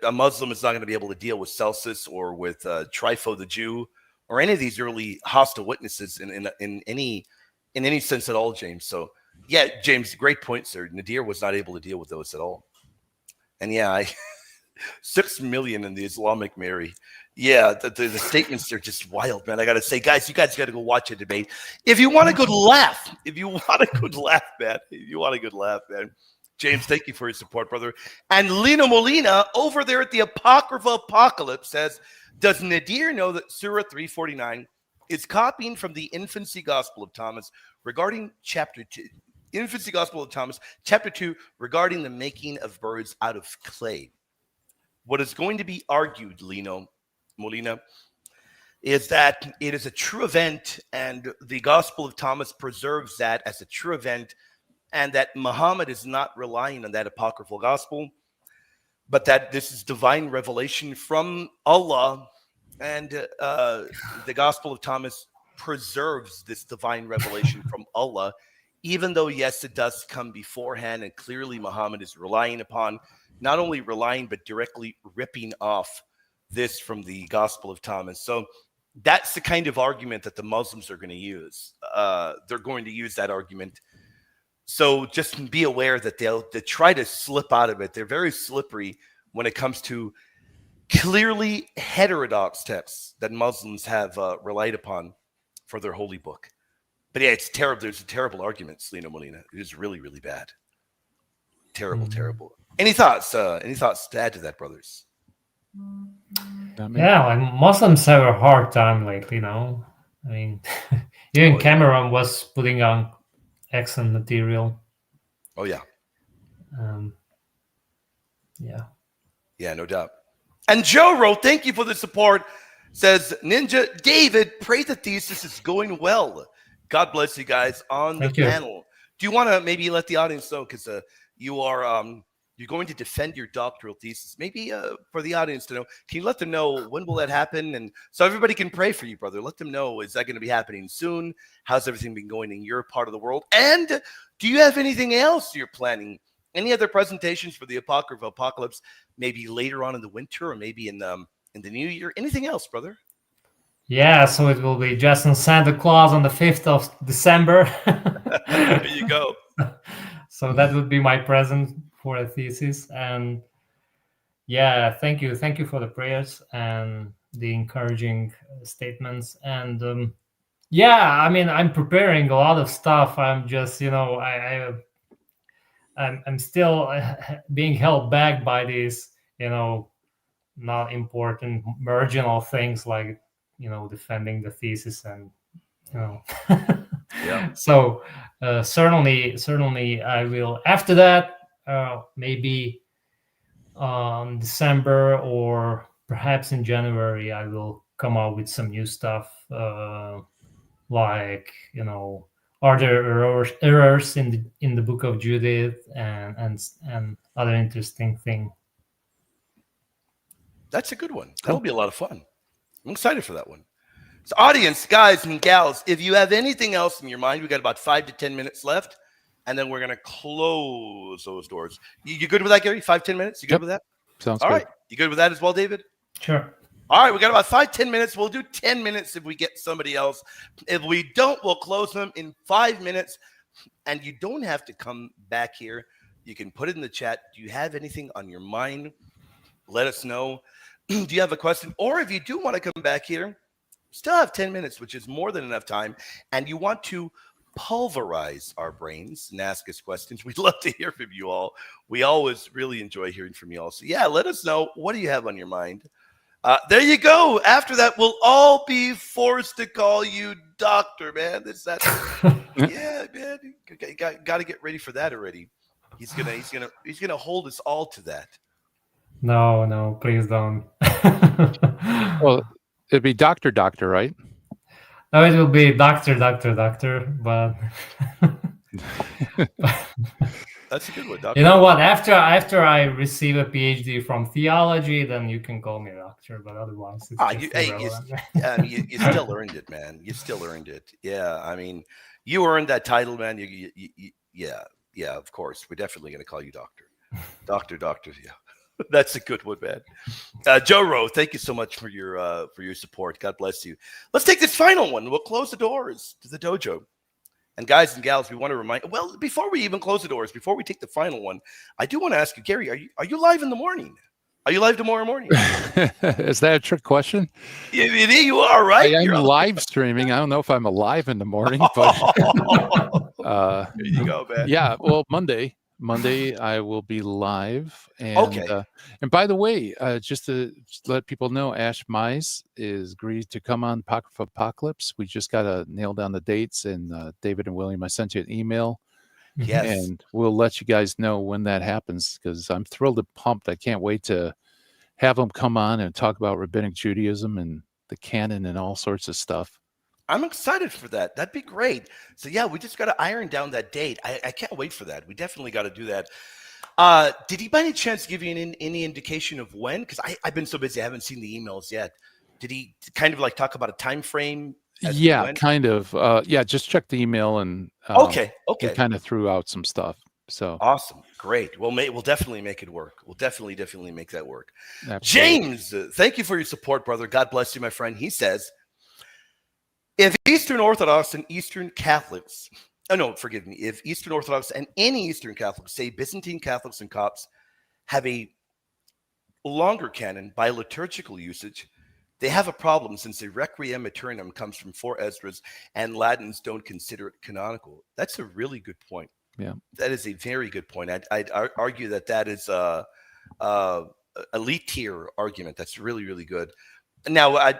a Muslim is not going to be able to deal with Celsus or with Trypho the Jew or any of these early hostile witnesses in any sense at all, James. So yeah, James, great point, sir. Nadir was not able to deal with those at all. And yeah, 6 million in the Islamic Mary. Yeah, the statements are just wild, man. I got to say, guys, you guys got to go watch a debate. If you want a good laugh, man. James, thank you for your support, brother. And Lina Molina over there at the Apocryphal Apocalypse says, does Nadir know that Surah 349 is copying from the Infancy Gospel of Thomas regarding chapter 2? Infancy Gospel of Thomas, chapter 2, regarding the making of birds out of clay. What is going to be argued, Lino Molina, is that it is a true event, and the Gospel of Thomas preserves that as a true event, and that Muhammad is not relying on that apocryphal gospel, but that this is divine revelation from Allah, and the Gospel of Thomas preserves this divine revelation from Allah even though, yes, it does come beforehand, and clearly Muhammad is relying upon, not only relying, but directly ripping off this from the Gospel of Thomas. So that's the kind of argument that the Muslims are going to use. They're going to use that argument. So just be aware that they'll try to slip out of it. They're very slippery when it comes to clearly heterodox texts that Muslims have relied upon for their holy book. But yeah, it's terrible. There's a terrible argument, Selena Molina. It is really, really bad. Terrible, terrible. Any thoughts? Any thoughts to add to that, brothers? Yeah, like Muslims have a hard time lately, I mean, even Cameron was putting on excellent material. Oh, yeah. Yeah, no doubt. And Joe wrote, thank you for the support. Says, Ninja David, pray the thesis is going well. God bless you guys on the panel. Do you want to maybe let the audience know, because you are you're going to defend your doctoral thesis. Maybe for the audience to know, can you let them know when will that happen? And so everybody can pray for you, brother. Let them know, is that going to be happening soon? How's everything been going in your part of the world? And do you have anything else you're planning? Any other presentations for the Apocrypha Apocalypse, maybe later on in the winter or maybe in the new year? Anything else, brother? Yeah, so it will be just on Santa Claus on the 5th of December. There you go. So that would be my present for a thesis. And yeah, thank you for the prayers and the encouraging statements. And yeah, I mean, I'm preparing a lot of stuff. I'm just, I'm still being held back by these, not important marginal things like, defending the thesis and, Yeah. So certainly I will. After that, maybe December or perhaps in January, I will come out with some new stuff, like are there errors in the Book of Judith and other interesting thing. That's a good one. That'll be a lot of fun. I'm excited for that one. So audience, guys and gals, if you have anything else in your mind, we got about 5 to 10 minutes left, and then we're going to close those doors. You good with that, Gary? 5-10 minutes? You good with that? Sounds all good. Right. You good with that as well, David? Sure. All right, we got about 5-10 minutes. We'll do 10 minutes if we get somebody else. If we don't, we'll close them in 5 minutes. And you don't have to come back here. You can put it in the chat. Do you have anything on your mind? Let us know. Do you have a question? Or if you do want to come back here, still have 10 minutes, which is more than enough time, and you want to pulverize our brains and ask us questions, we'd love to hear from you all. We always really enjoy hearing from you all. So yeah, let us know. What do you have on your mind? There you go. After that, we'll all be forced to call you doctor, man. Yeah, man. You got to get ready for that already. He's gonna hold us all to that. No, please don't. Well, it'd be doctor, right? No, it will be doctor, but that's a good one, doctor. You know what? After I receive a PhD from theology, then you can call me doctor, but otherwise it's you still earned it, man. You still earned it. Yeah, I mean, you earned that title, man. Yeah, of course. We're definitely going to call you doctor. Doctor, yeah. That's a good one, man. Joe Rowe, thank you so much for your support. God bless you. Let's take this final one. We'll close the doors to the dojo. And guys and gals, we want to remind. Well, before we even close the doors, before we take the final one, I do want to ask you, Gary, are you live in the morning? Are you live tomorrow morning? Is that a trick question? Yeah, you are, right? I'm live streaming. I don't know if I'm alive in the morning, but there you go, man. Yeah. Well, Monday I will be live, and and by the way, just to let people know, Ash Mize is agreed to come on Apocrypha Apocalypse. We just got to nail down the dates, and David and William, I sent you an email. Yes, and we'll let you guys know when that happens, because I'm thrilled and pumped. I can't wait to have them come on and talk about rabbinic Judaism and the canon and all sorts of stuff. I'm excited for that. That'd be great. So yeah, we just got to iron down that date. I can't wait for that. We definitely got to do that. Did he by any chance give you any indication of when? Because I've been so busy, I haven't seen the emails yet. Did he kind of like talk about a time frame Yeah, kind of. Yeah, just check the email and okay. We kind of threw out some stuff. So awesome, great. We'll definitely make it work. We'll definitely make that work. Absolutely. James, thank you for your support, brother. God bless you, my friend. He says, if Eastern Orthodox and Eastern Catholics, if Eastern Orthodox and any Eastern Catholics, say Byzantine Catholics and Copts, have a longer canon by liturgical usage, they have a problem since the Requiem Aeternam comes from 4 Esdras and Latins don't consider it canonical. That's a really good point. Yeah, that is a very good point. I'd argue that is a elite tier argument. That's really, really good. Now,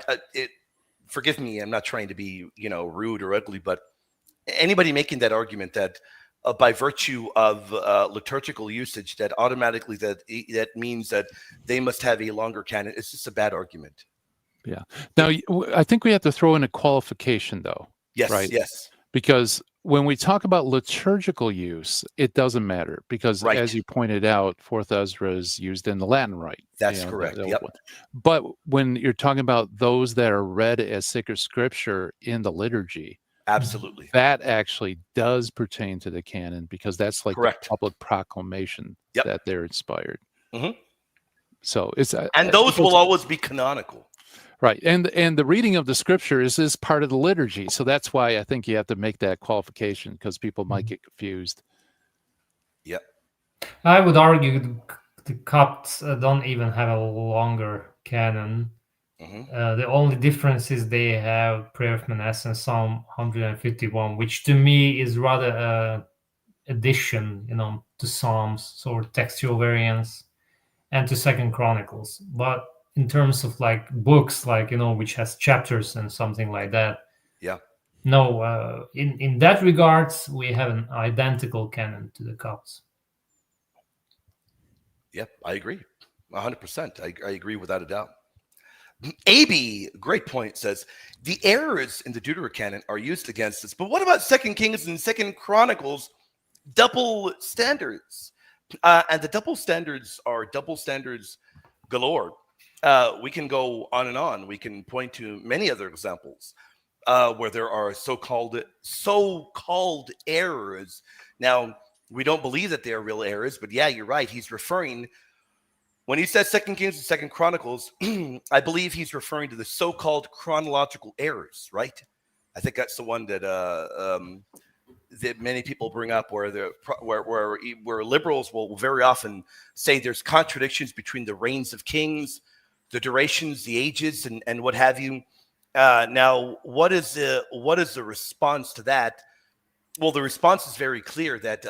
forgive me, I'm not trying to be rude or ugly, but anybody making that argument that by virtue of liturgical usage that automatically that means that they must have a longer canon, it's just a bad argument. Yeah. Now, I think we have to throw in a qualification, though. Yes. Right? Yes. Because when we talk about liturgical use, it doesn't matter because, as you pointed out, 4th Ezra is used in the Latin Rite. That's correct. Yep. But when you're talking about those that are read as sacred scripture in the liturgy, absolutely, that actually does pertain to the canon because that's like the public proclamation that they're inspired. Mm-hmm. So it's and those will always be canonical. Right. And the reading of the scripture is part of the liturgy. So that's why I think you have to make that qualification because people might get confused. Yep. I would argue the Copts don't even have a longer canon. Mm-hmm. The only difference is they have Prayer of Mass and Psalm 151, which to me is rather an addition, to Psalms, so textual variants, and to 2nd Chronicles. But in terms of like books, like which has chapters and something like that, no, in that regards we have an identical canon to the Copts. Yep, I agree 100%. I agree without a doubt. AB, great point, says the errors in the Deuterocanon are used against us, but what about 2nd Kings and 2nd Chronicles double standards? And the double standards are double standards galore. We can go on and on. We can point to many other examples where there are so-called errors. Now, we don't believe that they are real errors, but yeah, you're right. He's referring, when he says 2nd Kings and 2nd Chronicles, I believe he's referring to the so-called chronological errors, right? I think that's the one that that many people bring up, where liberals will very often say there's contradictions between the reigns of kings, the durations, the ages, and what have you. Now, what is the response to that? Well, the response is very clear that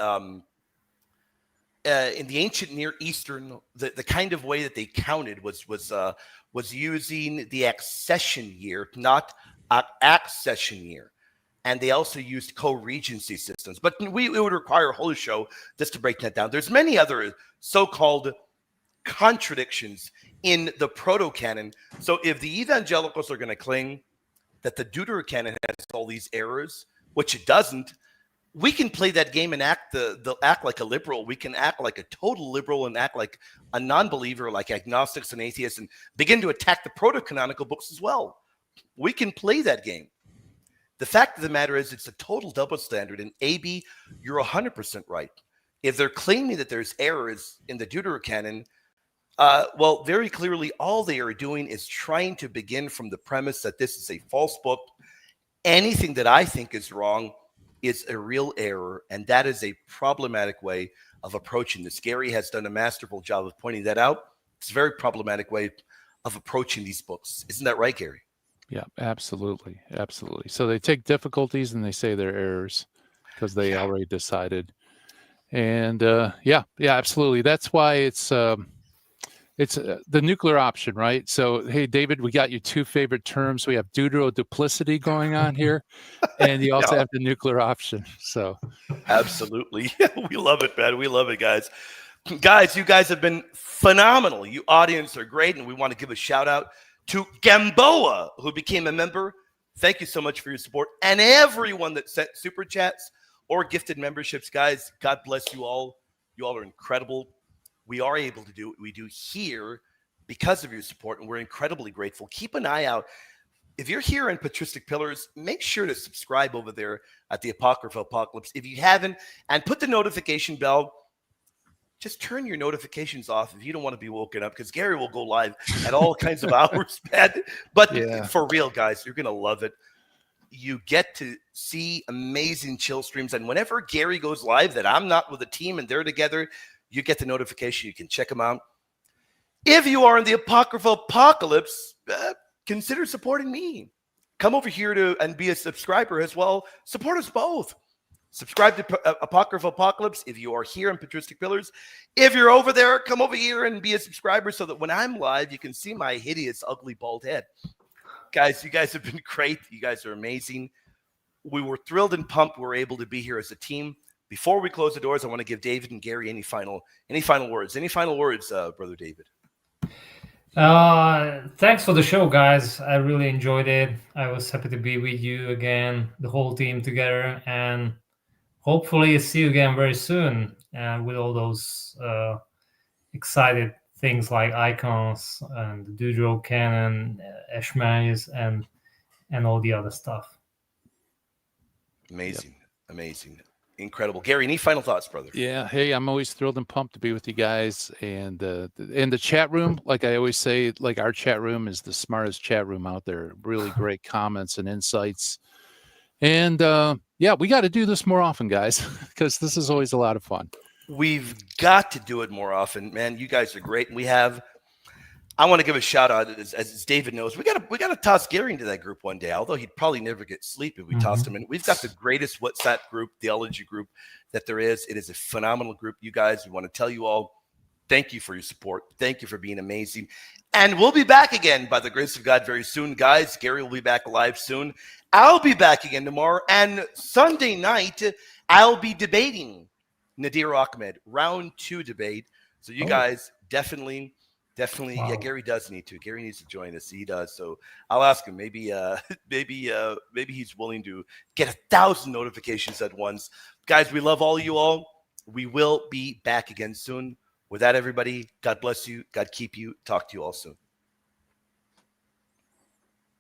in the ancient Near Eastern, the kind of way that they counted was using the accession year, not accession year. And they also used co-regency systems. But it would require a whole show just to break that down. There's many other so-called contradictions in the proto-canon. So if the evangelicals are going to claim that the Deuterocanon has all these errors, which it doesn't, we can play that game and act like a liberal. We can act like a total liberal and act like a non-believer, like agnostics and atheists, and begin to attack the proto-canonical books as well. We can play that game. The fact of the matter is it's a total double standard. And AB, you're 100% right. If they're claiming that there's errors in the Deuterocanon, well, very clearly, all they are doing is trying to begin from the premise that this is a false book. Anything that I think is wrong is a real error, and that is a problematic way of approaching this. Gary has done a masterful job of pointing that out. It's a very problematic way of approaching these books. Isn't that right, Gary? Yeah, absolutely. Absolutely. So they take difficulties and they say they're errors because they already decided. And yeah, absolutely. That's why it's the nuclear option, right? So, hey, David, we got your 2 favorite terms. We have deuteroduplicity going on here, and you also have the nuclear option. So, absolutely. We love it, man. We love it, guys. Guys, you guys have been phenomenal. You audience are great, and we want to give a shout out to Gamboa, who became a member. Thank you so much for your support. And everyone that sent super chats or gifted memberships, guys, God bless you all. You all are incredible. We are able to do what we do here because of your support, and we're incredibly grateful. Keep an eye out. if you're here in Patristic Pillars, make sure to subscribe over there at the Apocryphal Apocalypse. If you haven't, and put the notification bell, just turn your notifications off if you don't want to be woken up, because Gary will go live at all kinds of hours, man. But for real, guys, you're going to love it. You get to see amazing chill streams. And whenever Gary goes live that I'm not with a team and they're together, you get the notification. You can check them out. If you are in the Apocryphal Apocalypse, consider supporting me. Come over here and be a subscriber as well. Support us both. Subscribe to Apocryphal Apocalypse if you are here in Patristic Pillars. If you're over there, come over here and be a subscriber so that when I'm live, you can see my hideous, ugly, bald head. Guys, you guys have been great. You guys are amazing. We were thrilled and pumped we were able to be here as a team. Before we close the doors, I want to give David and Gary any final words. Any final words, Brother David? Thanks for the show, guys. I really enjoyed it. I was happy to be with you again, the whole team together, and hopefully see you again very soon with all those excited things like icons and the Doodro Canon, Ashmays, and all the other stuff. Amazing. Incredible. Gary, any final thoughts, brother? Yeah. Hey, I'm always thrilled and pumped to be with you guys. And in the chat room, like I always say, like our chat room is the smartest chat room out there. Really great comments and insights. And we got to do this more often, guys, because this is always a lot of fun. We've got to do it more often, man. You guys are great. And I want to give a shout out, as David knows, we got to toss Gary into that group one day, although he'd probably never get sleep if we tossed him in. We've got the greatest WhatsApp group, theology group that there is. It is a phenomenal group. You guys, we want to tell you all, thank you for your support. Thank you for being amazing. And we'll be back again by the grace of God very soon, guys. Gary will be back live soon. I'll be back again tomorrow. And Sunday night, I'll be debating Nadir Ahmed, round 2 debate. So you guys definitely. Wow. Yeah, Gary does need to. Gary needs to join us. He does. So I'll ask him. Maybe he's willing to get 1,000 notifications at once. Guys, we love all you all. We will be back again soon. With that, everybody, God bless you. God keep you. Talk to you all soon.